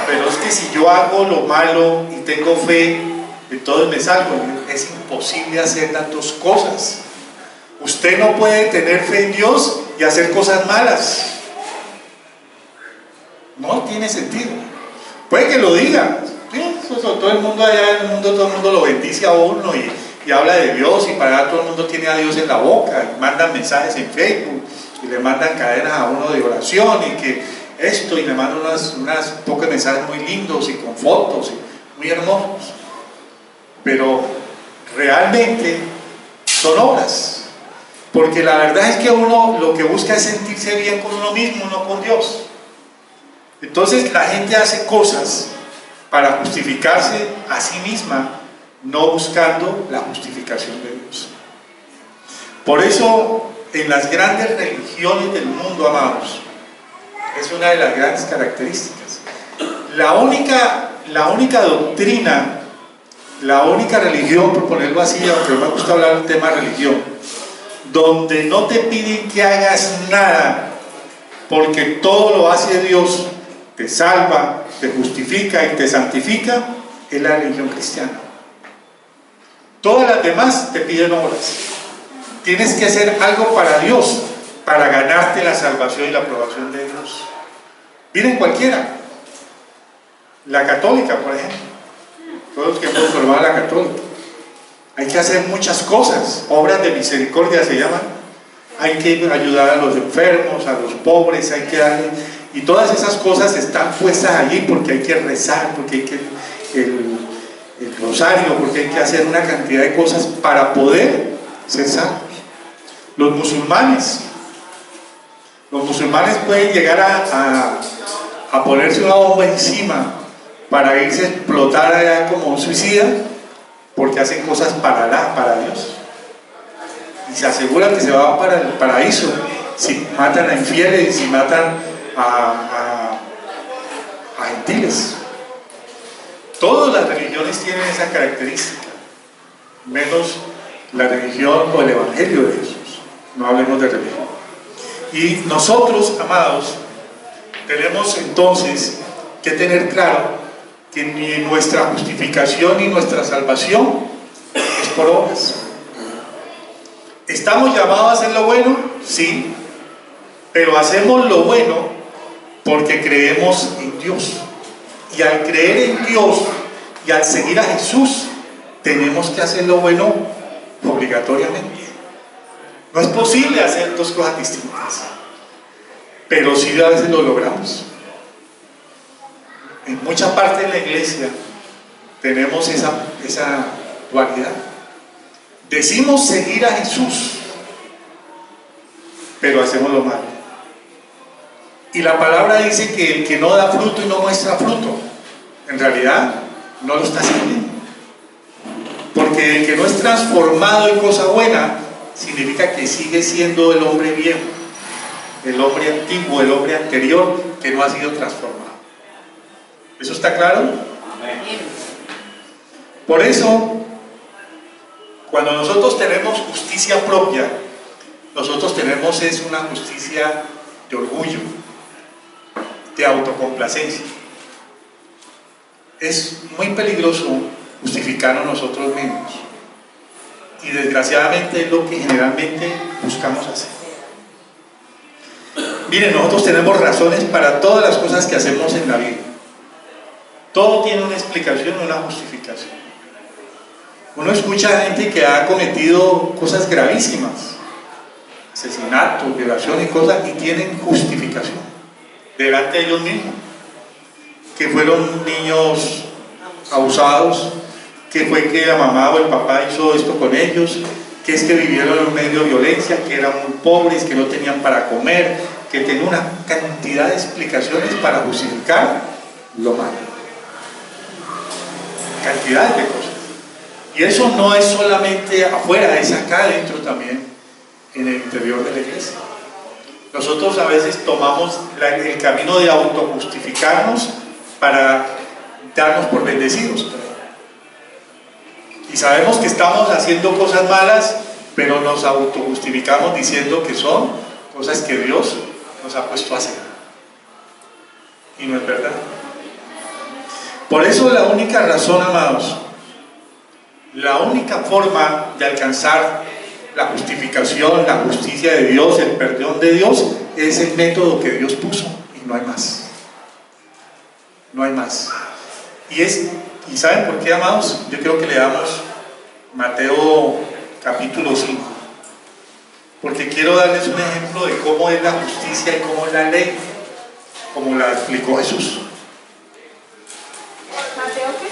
Pero es que si yo hago lo malo y tengo fe, entonces me salvo. Es imposible hacer las dos cosas. Usted no puede tener fe en Dios y hacer cosas malas. No tiene sentido. Puede que lo diga. Sí, todo el mundo allá en el mundo, todo el mundo lo bendice a uno y habla de Dios, y para allá todo el mundo tiene a Dios en la boca, y mandan mensajes en Facebook y le mandan cadenas a uno de oración y que esto, y le mandan unas pocos mensajes muy lindos y con fotos y muy hermosos, pero realmente son obras, porque la verdad es que uno lo que busca es sentirse bien con uno mismo, no con Dios. Entonces la gente hace cosas para justificarse a sí misma, no buscando la justificación de Dios. Por eso en las grandes religiones del mundo, amados, es una de las grandes características. La única doctrina, la única religión, por ponerlo así, aunque no me gusta hablar del tema religión, donde no te piden que hagas nada, porque todo lo hace Dios, te salva, te justifica y te santifica, es la religión cristiana. Todas las demás te piden obras. Tienes que hacer algo para Dios, para ganarte la salvación y la aprobación de Dios. Miren cualquiera. La católica, por ejemplo. Todos los que hemos formado la católica. Hay que hacer muchas cosas. Obras de misericordia se llaman. Hay que ayudar a los enfermos, a los pobres, hay que darle... Y todas esas cosas están puestas allí porque hay que rezar, porque hay que... el rosario, porque hay que hacer una cantidad de cosas para poder ser salvos. Los musulmanes pueden llegar a ponerse una bomba encima para irse a explotar allá como un suicida, porque hacen cosas para Dios, y se aseguran que se van para el paraíso si matan a infieles, si matan a gentiles. Todas las religiones tienen esa característica, menos la religión o el evangelio de Jesús. No hablemos de religión. Y nosotros, amados, tenemos entonces que tener claro que ni nuestra justificación ni nuestra salvación es por obras. ¿Estamos llamados a hacer lo bueno? Sí, pero hacemos lo bueno porque creemos en Dios. Y al creer en Dios y al seguir a Jesús, tenemos que hacer lo bueno obligatoriamente. No es posible hacer dos cosas distintas, pero sí a veces lo logramos. En mucha parte de la iglesia tenemos esa dualidad. Decimos seguir a Jesús, pero hacemos lo malo. Y la palabra dice que el que no da fruto y no muestra fruto, en realidad no lo está haciendo. Porque el que no es transformado en cosa buena, significa que sigue siendo el hombre viejo, el hombre antiguo, el hombre anterior, que no ha sido transformado. ¿Eso está claro? Amén. Por eso, cuando nosotros tenemos justicia propia, nosotros tenemos es una justicia de orgullo, de autocomplacencia. Es muy peligroso justificarnos nosotros mismos, y desgraciadamente es lo que generalmente buscamos hacer. Miren, nosotros tenemos razones para todas las cosas que hacemos en la vida. Todo tiene una explicación, una justificación. Uno escucha a gente que ha cometido cosas gravísimas, asesinatos, violaciones y cosas, y tienen justificación. delante de ellos mismos, que fueron niños abusados, que fue que la mamá o el papá hizo esto con ellos, que es que vivieron en un medio de violencia, que eran muy pobres, que no tenían para comer, que tenían una cantidad de explicaciones para justificar lo malo. Cantidades de cosas. Y eso no es solamente afuera, es acá adentro también, en el interior de la iglesia. Nosotros a veces tomamos el camino de autojustificarnos para darnos por bendecidos. Y sabemos que estamos haciendo cosas malas, pero nos autojustificamos diciendo que son cosas que Dios nos ha puesto a hacer. Y no es verdad. Por eso la única razón, amados, la única forma de alcanzar la justificación, la justicia de Dios, el perdón de Dios, es el método que Dios puso, y no hay más. No hay más. ¿Y saben por qué, amados? Yo creo que le damos Mateo capítulo 5, porque quiero darles un ejemplo de cómo es la justicia y cómo es la ley, como la explicó Jesús. ¿Mateo qué?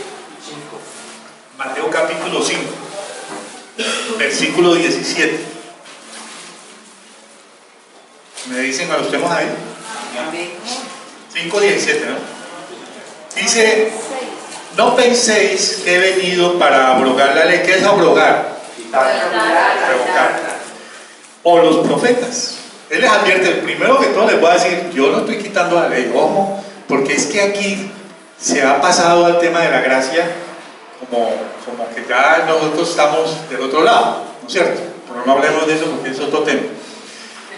Mateo capítulo 5, versículo 17. ¿Me dicen cuando estemos ahí? 5:17, ¿no? Dice: no penséis que he venido para abrogar la ley. ¿Qué es abrogar? Revocar. O los profetas. Él les advierte, el primero que todo les voy a decir, yo no estoy quitando la ley, ojo, porque es que aquí se ha pasado al tema de la gracia como que ya nosotros estamos del otro lado, ¿no es cierto? Pero no hablemos de eso porque es otro tema.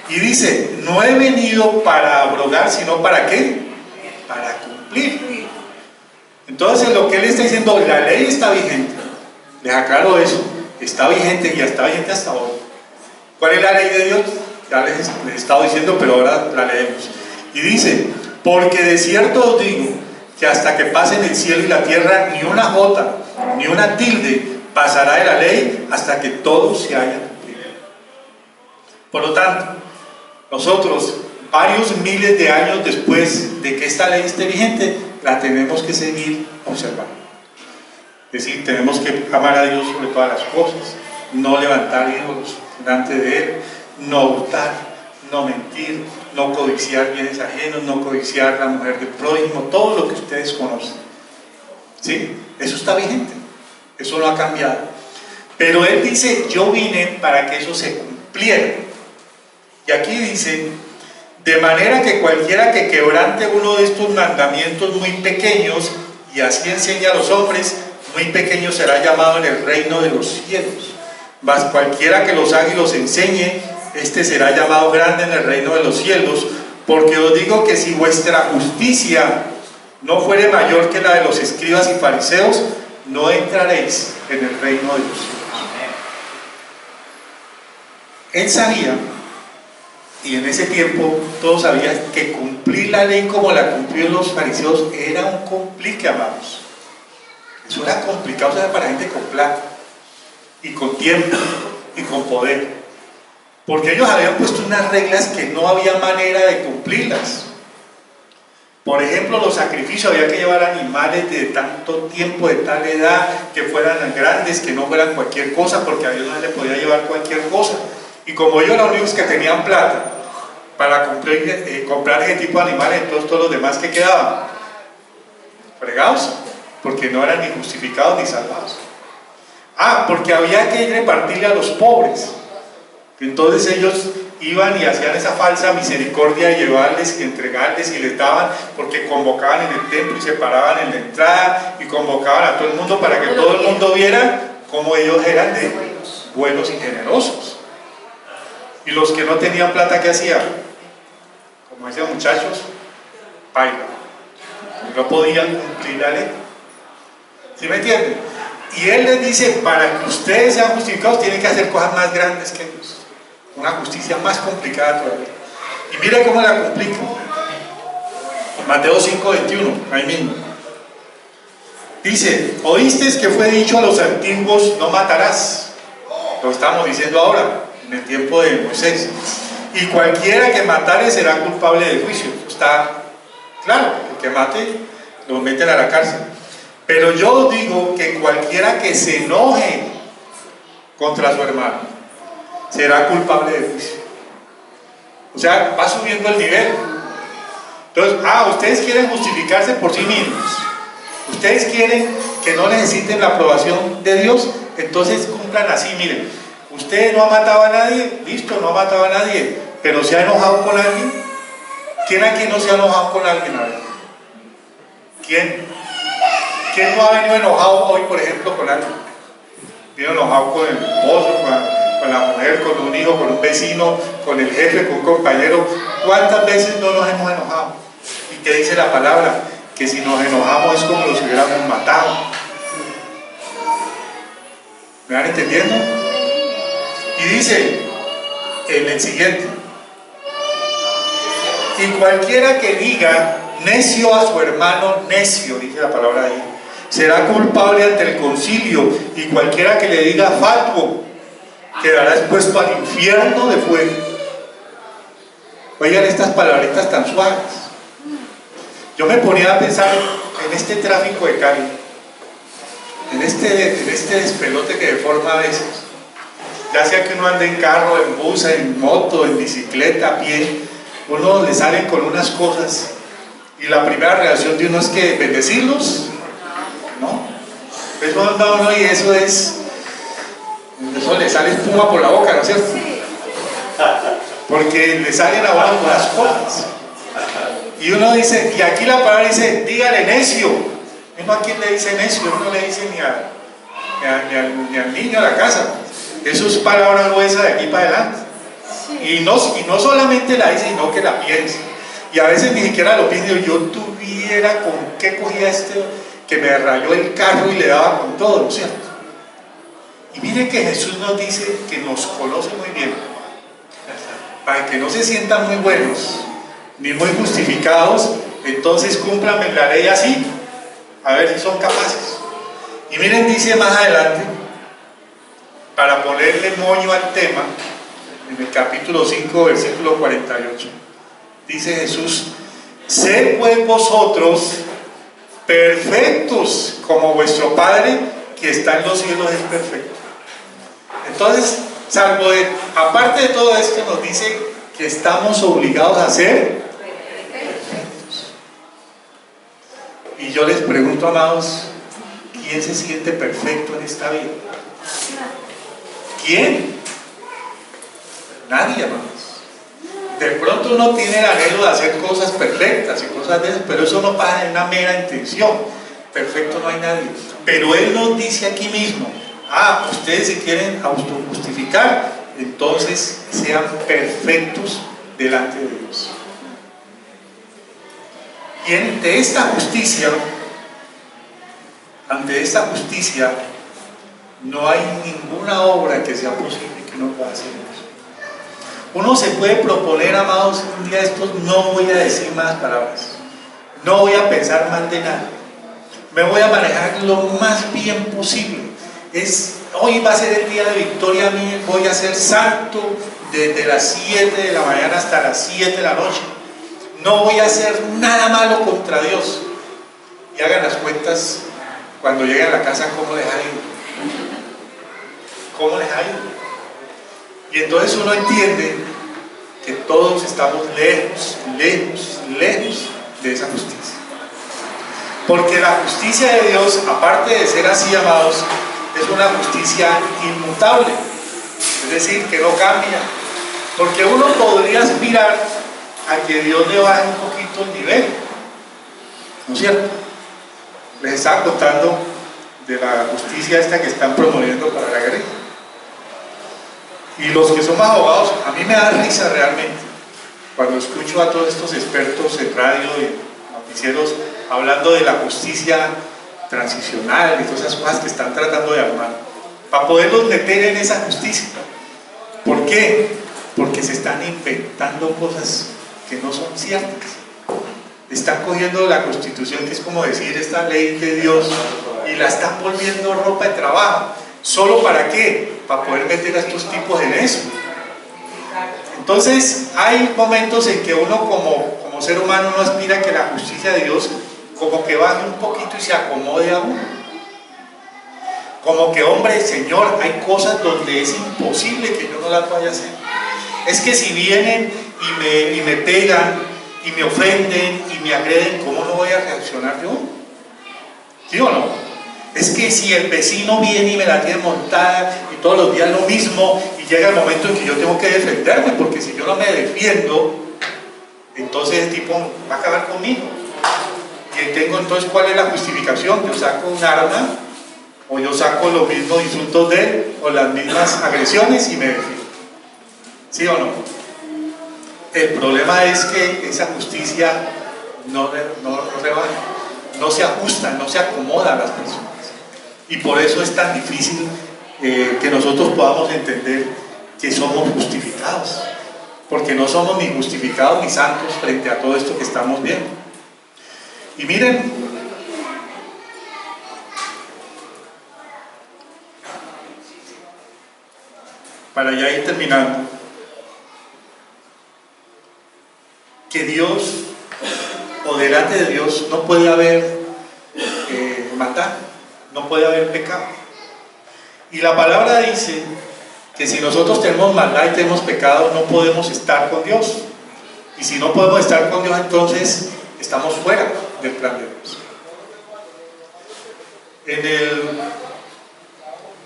Y dice: no he venido para abrogar, sino ¿para qué? Para cumplir. Entonces lo que él está diciendo, la ley está vigente, les aclaro eso, está vigente y está vigente hasta hoy. ¿Cuál es la ley de Dios? Ya les he estado diciendo, pero ahora la leemos. Y dice: porque de cierto os digo que hasta que pasen el cielo y la tierra, ni una jota, ni una tilde pasará de la ley hasta que todo se haya cumplido. Por lo tanto, nosotros, varios miles de años después de que esta ley esté vigente, la tenemos que seguir observando. Es decir, tenemos que amar a Dios sobre todas las cosas, no levantar ídolos delante de Él, no hurtar, no mentir, no codiciar bienes ajenos, no codiciar la mujer del prójimo, todo lo que ustedes conocen. ¿Sí? Eso está vigente, eso no ha cambiado. Pero Él dice: yo vine para que eso se cumpliera. Y aquí dice: de manera que cualquiera que quebrante uno de estos mandamientos muy pequeños, y así enseña a los hombres, muy pequeño será llamado en el reino de los cielos. Mas cualquiera que los haga y los enseñe, este será llamado grande en el reino de los cielos. Porque os digo que si vuestra justicia no fuere mayor que la de los escribas y fariseos, no entraréis en el reino de los cielos. Él sabía, y en ese tiempo todos sabían, que cumplir la ley como la cumplieron los fariseos era un complique, amados. Eso era complicado, o sea, para gente con plata, y con tiempo, y con poder. Porque ellos habían puesto unas reglas que no había manera de cumplirlas. Por ejemplo, los sacrificios, había que llevar animales de tanto tiempo, de tal edad, que fueran grandes, que no fueran cualquier cosa, porque a Dios no le podía llevar cualquier cosa. Y como ellos eran los únicos que tenían plata para comprar ese tipo de animales, entonces todos los demás que quedaban fregados, porque no eran ni justificados ni salvados. Porque había que repartirle a los pobres. Entonces ellos iban y hacían esa falsa misericordia de llevarles y entregarles, y les daban, porque convocaban en el templo y se paraban en la entrada y convocaban a todo el mundo para que todo el mundo viera cómo ellos eran de buenos y generosos. Y los que no tenían plata, ¿qué hacían? Como decían, muchachos, baila. No podían cumplir la ley. ¿Sí me entienden? Y Él les dice: para que ustedes sean justificados, tienen que hacer cosas más grandes que ellos. Una justicia más complicada todavía. Y mira cómo la complica. Mateo 5:21, ahí mismo. Dice: oísteis que fue dicho a los antiguos: no matarás. Lo estamos diciendo ahora, en el tiempo de Moisés. Y cualquiera que matare será culpable de juicio. Está Claro, el que mate lo meten a la cárcel. Pero yo digo que cualquiera que se enoje contra su hermano será culpable de juicio. O sea, va subiendo el nivel. Entonces, ustedes quieren justificarse por sí mismos. Ustedes quieren que no necesiten la aprobación de Dios, entonces cumplan así, miren. Usted no ha matado a nadie, listo, no ha matado a nadie, pero se ha enojado con alguien. ¿Quién aquí no se ha enojado con alguien? A ver. ¿Quién? ¿Quién no ha venido enojado hoy, por ejemplo, con alguien? Vino enojado con el esposo, con la mujer, con un hijo, con un vecino, con el jefe, con un compañero. ¿Cuántas veces no nos hemos enojado? ¿Y qué dice la palabra? Que si nos enojamos es como si hubiéramos matado. ¿Me van entendiendo? Y dice en el siguiente: y cualquiera que diga necio a su hermano, necio, dice la palabra ahí, será culpable ante el concilio, y cualquiera que le diga fatuo quedará expuesto al infierno de fuego. Oigan estas palabritas tan suaves. Yo me ponía a pensar en este tráfico de Cali, en este despelote que deforma a veces, ya sea que uno ande en carro, en bus, en moto, en bicicleta, a pie, uno le salen con unas cosas y la primera reacción de uno es que bendecirlos, ¿no? Eso anda uno y eso le sale espuma por la boca, ¿no es cierto? Porque le salen a uno unas cosas. Y uno dice, y aquí la palabra dice, dígale necio. Uno a quién le dice necio, uno no le dice ni al niño a la casa. Eso es palabra gruesa de aquí para adelante. Y no solamente la dice, sino que la piensa. Y a veces ni siquiera lo pienso. Yo tuviera con qué cogía que me rayó el carro y le daba con todo, ¿no es cierto? Y miren que Jesús nos dice que nos conoce muy bien, para que no se sientan muy buenos ni muy justificados. Entonces cúmplanme la ley así, a ver si son capaces. Y miren, dice más adelante, para ponerle moño al tema, en el capítulo 5, versículo 48, dice Jesús: sed pues vosotros perfectos, como vuestro Padre que está en los cielos es perfecto. Entonces, aparte de todo esto, nos dice que estamos obligados a ser perfectos. Y yo les pregunto, amados, ¿quién se siente perfecto en esta vida? ¿Quién? Nadie, amados. De pronto uno tiene el anhelo de hacer cosas perfectas y cosas de esas, pero eso no pasa en una mera intención. Perfecto no hay nadie. Pero Él nos dice aquí mismo: ustedes se quieren autojustificar, entonces sean perfectos delante de Dios. Y ante esta justicia, no hay ninguna obra que sea posible que uno pueda hacer eso. Uno se puede proponer, amados, un día de estos, no voy a decir malas palabras, no voy a pensar mal de nada, me voy a manejar lo más bien posible. Hoy va a ser el día de victoria mía, voy a ser santo desde las 7 de la mañana hasta las 7 de la noche. No voy a hacer nada malo contra Dios. Y hagan las cuentas cuando lleguen a la casa, ¿cómo les ha ido? ¿Cómo les ha ido? Y entonces uno entiende que todos estamos lejos de esa justicia. Porque la justicia de Dios, aparte de ser así, amados, es una justicia inmutable, es decir, que no cambia. Porque uno podría aspirar a que Dios le baje un poquito el nivel, ¿no es cierto? Les estaba contando de la justicia esta que están promoviendo para la guerrilla. Y los que somos abogados, a mí me da risa realmente cuando escucho a todos estos expertos en radio y noticieros hablando de la justicia transicional y todas esas cosas que están tratando de armar para poderlos meter en esa justicia. ¿Por qué? Porque se están inventando cosas que no son ciertas. Están cogiendo la Constitución, que es como decir esta ley de Dios, y la están volviendo ropa de trabajo. ¿Solo para qué? Para poder meter a estos tipos en eso. Entonces hay momentos en que uno como Como ser humano uno aspira a que la justicia de Dios como que baje un poquito y se acomode a uno. Como que, hombre, Señor, hay cosas donde es imposible que yo no las vaya a hacer. Es que si vienen y me pegan y me ofenden y me agreden, ¿cómo no voy a reaccionar yo? ¿Sí o no? Es que si el vecino viene y me la tiene montada y todos los días lo mismo, y llega el momento en que yo tengo que defenderme, porque si yo no me defiendo, entonces el tipo va a acabar conmigo. Y tengo entonces, ¿cuál es la justificación? Yo saco un arma, o yo saco los mismos insultos de él, o las mismas agresiones y me defiendo. ¿Sí o no? El problema es que esa justicia no se ajusta, no se acomoda a las personas. Y por eso es tan difícil que nosotros podamos entender que somos justificados. Porque no somos ni justificados ni santos frente a todo esto que estamos viendo. Y miren, para ya ir terminando, que Dios, o delante de Dios, no puede haber maldad, no puede haber pecado. Y la palabra dice que si nosotros tenemos maldad y tenemos pecado, no podemos estar con Dios. Y si no podemos estar con Dios, entonces estamos fuera del plan de Dios.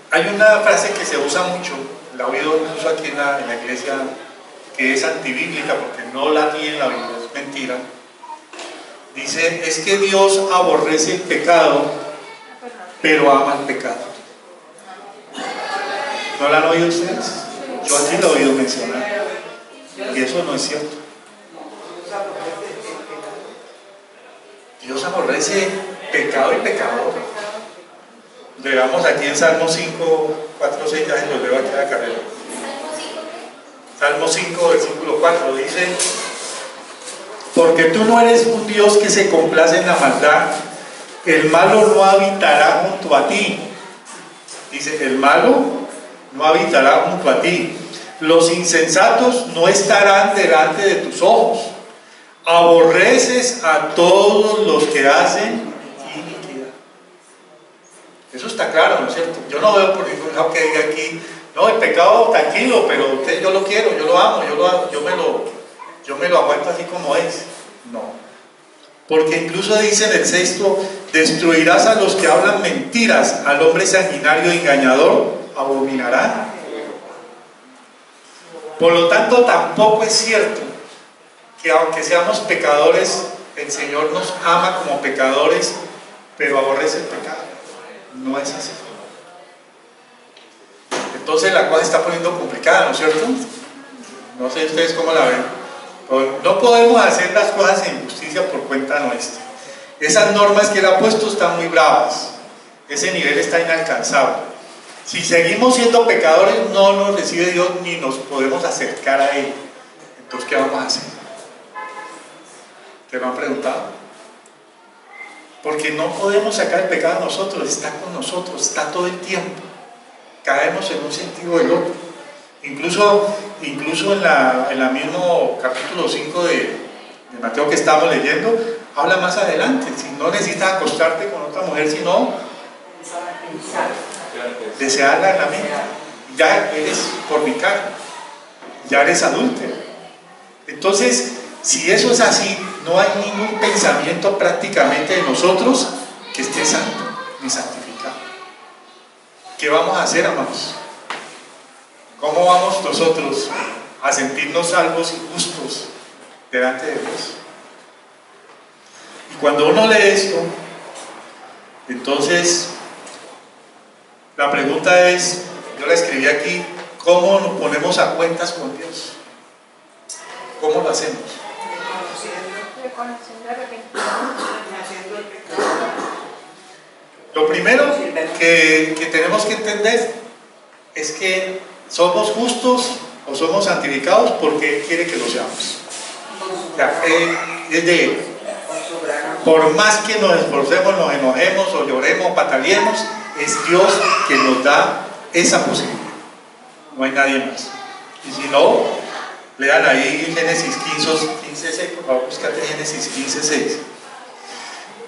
Hay una frase que se usa mucho, la he oído incluso aquí en la iglesia, que es antibíblica porque no la tiene en la Biblia, es mentira. Dice, es que Dios aborrece el pecado, pero ama el pecado. ¿No la han oído ustedes? Yo aquí lo he oído mencionar. Y eso no es cierto. Dios aborrece pecado y pecador. Leamos aquí en Salmo 5, 4, 6, ya se los leo aquí a la carrera. Salmo 5, versículo 4, dice: porque tú no eres un Dios que se complace en la maldad, el malo no habitará junto a ti. Dice, el malo no habitará junto a ti. Los insensatos no estarán delante de tus ojos. Aborreces a todos los que hacen iniquidad. Eso está claro, ¿no es cierto? Yo no veo por ningún lado que diga aquí, no, el pecado tranquilo, pero usted, yo lo quiero, yo lo amo, yo me lo aguanto así como es. No. Porque incluso dice en el 6, destruirás a los que hablan mentiras, al hombre sanguinario e engañador abominará. Por lo tanto, tampoco es cierto que aunque seamos pecadores, el Señor nos ama como pecadores, pero aborrece el pecado. No es así. Entonces la cosa se está poniendo complicada, ¿no es cierto? No sé ustedes cómo la ven. No podemos hacer las cosas en justicia por cuenta nuestra. Esas normas que Él ha puesto están muy bravas. Ese nivel está inalcanzable. Si seguimos siendo pecadores, no nos recibe Dios ni nos podemos acercar a Él. Entonces, ¿qué vamos a hacer? ¿Te lo han preguntado? Porque no podemos sacar el pecado de nosotros, está con nosotros, está todo el tiempo. Caemos en un sentido o el otro. Incluso en la mismo capítulo 5 de Mateo que estamos leyendo, habla más adelante. Si no necesitas acostarte con otra mujer, sino desearla en la mente, ya eres fornicario, ya eres adúltero. Entonces, si eso es así, no hay ningún pensamiento prácticamente de nosotros que esté santo ni santificado. ¿Qué vamos a hacer, amados? ¿Cómo vamos nosotros a sentirnos salvos y justos delante de Dios? Y cuando uno lee esto, entonces la pregunta es, yo la escribí aquí, ¿cómo nos ponemos a cuentas con Dios? ¿Cómo lo hacemos? Lo primero que tenemos que entender es que somos justos o somos santificados porque Él quiere que lo seamos. O sea, es de Él. Por más que nos esforcemos, nos enojemos o lloremos o pataleemos, es Dios que nos da esa posibilidad. No hay nadie más. Y si no, Lean ahí Génesis 15:6, por favor, búscate Génesis 15:6.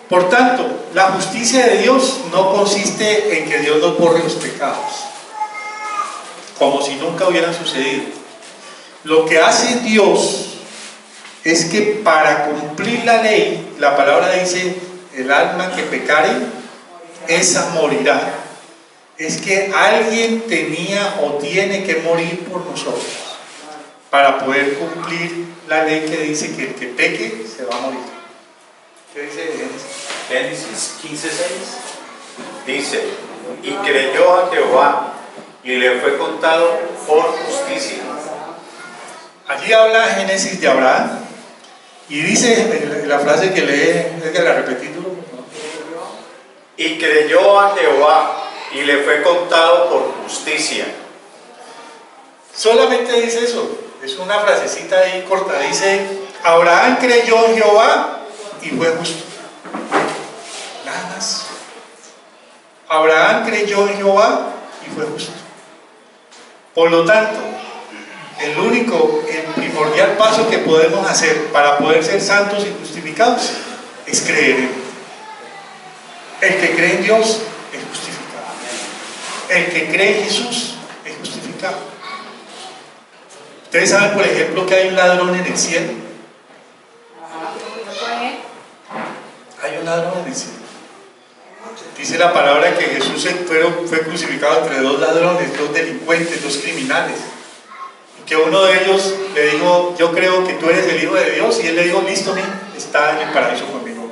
Por tanto, la justicia de Dios no consiste en que Dios nos borre los pecados, como si nunca hubieran sucedido. Lo que hace Dios es que para cumplir la ley, la palabra dice, el alma que pecare, esa morirá. Es que alguien tenía o tiene que morir por nosotros para poder cumplir la ley que dice que el que peque se va a morir. ¿Qué dice Génesis 15:6? Dice, y creyó a Jehová y le fue contado por justicia. Allí habla Génesis de Abraham y dice la frase que lee, es que la repetí duro, ¿no? Y creyó a Jehová y le fue contado por justicia. Solamente dice eso, es una frasecita ahí corta, dice, Abraham creyó en Jehová y fue justo. Nada más. Abraham creyó en Jehová y fue justo. Por lo tanto, el primordial paso que podemos hacer para poder ser santos y justificados es creer en Él. El que cree en Dios es justificado. El que cree en Jesús es justificado. Ustedes saben, por ejemplo, que hay un ladrón en el cielo. Hay un ladrón en el cielo. Dice la palabra que Jesús fue crucificado entre dos ladrones, dos delincuentes, dos criminales. Y que uno de ellos le dijo, yo creo que tú eres el Hijo de Dios. Y él le dijo, listo, mijo, está en el paraíso conmigo.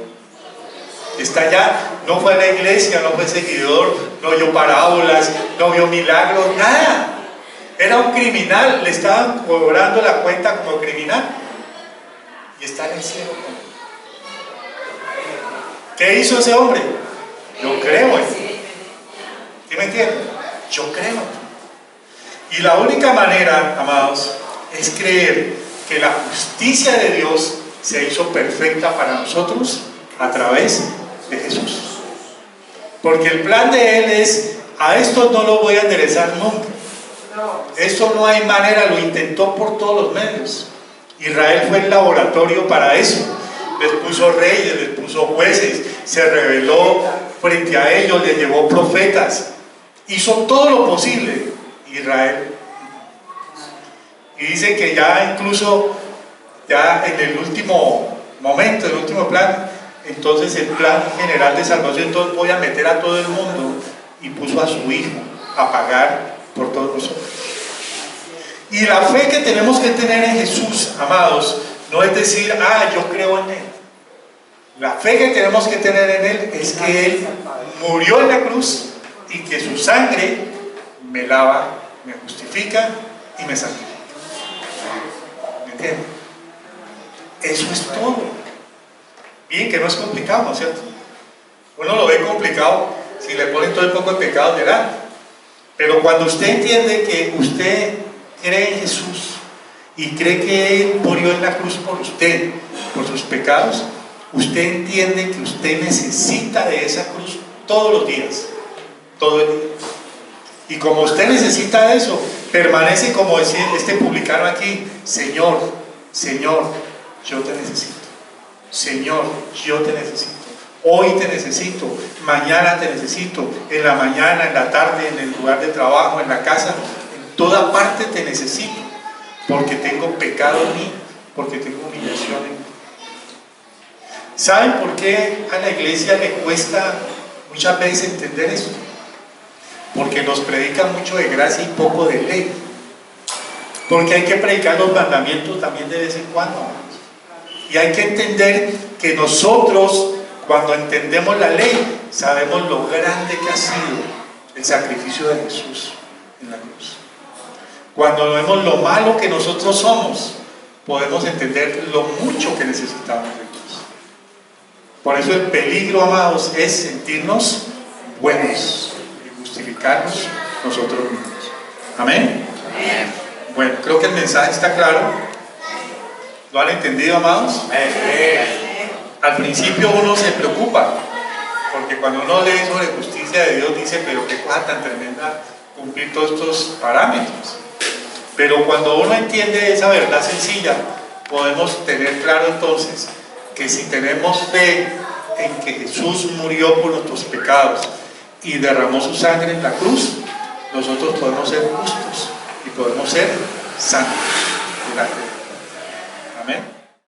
Está allá, no fue a la iglesia, no fue seguidor, no oyó parábolas, no vio milagros, nada. Era un criminal, le estaban cobrando la cuenta como criminal. Y está en el cielo conmigo. ¿Qué hizo ese hombre? Yo creo en ti. ¿Sí me entienden? Yo creo en ti. Y la única manera, amados, es creer que la justicia de Dios se hizo perfecta para nosotros a través de Jesús. Porque el plan de Él es, a esto no lo voy a enderezar nunca. Esto no hay manera, lo intentó por todos los medios. Israel fue el laboratorio para eso. Les puso reyes, les puso jueces, se rebeló frente a ellos, les llevó profetas, hizo todo lo posible Israel. Y dice que ya incluso, ya en el último momento, el último plan, entonces el plan general de salvación, entonces voy a meter a todo el mundo, y puso a su Hijo a pagar por todos nosotros. Y la fe que tenemos que tener en Jesús, amados, no es decir, yo creo en Él. La fe que tenemos que tener en Él es que Él murió en la cruz y que su sangre me lava, me justifica y me santifica. ¿Me entienden? Eso es todo. Bien, que no es complicado, ¿no es cierto? Uno lo ve complicado si le ponen todo el poco de pecado delante. Pero cuando usted entiende que usted cree en Jesús y cree que Él murió en la cruz por usted, por sus pecados, usted entiende que usted necesita de esa cruz todos los días, todo el día. Y como usted necesita eso, permanece como decía este publicano aquí, Señor, Señor, yo te necesito. Señor, yo te necesito. Hoy te necesito, mañana te necesito, en la mañana, en la tarde, en el lugar de trabajo, en la casa, en toda parte te necesito, porque tengo pecado en mí, porque tengo humillación en mí. ¿Saben por qué a la iglesia le cuesta muchas veces entender esto? Porque nos predican mucho de gracia y poco de ley. Porque hay que predicar los mandamientos también de vez en cuando. Y hay que entender que nosotros, cuando entendemos la ley, sabemos lo grande que ha sido el sacrificio de Jesús en la cruz. Cuando vemos lo malo que nosotros somos, podemos entender lo mucho que necesitamos de Dios. Por eso el peligro, amados, es sentirnos buenos y justificarnos nosotros mismos. ¿Amén? Amén. Bueno, creo que el mensaje está claro. ¿Lo han entendido, amados? Amén. Al principio uno se preocupa, porque cuando uno lee sobre justicia de Dios dice, pero qué cosa tan tremenda cumplir todos estos parámetros. Pero cuando uno entiende esa verdad sencilla, podemos tener claro entonces que si tenemos fe en que Jesús murió por nuestros pecados y derramó su sangre en la cruz, nosotros podemos ser justos y podemos ser santos delante de Dios. Amén.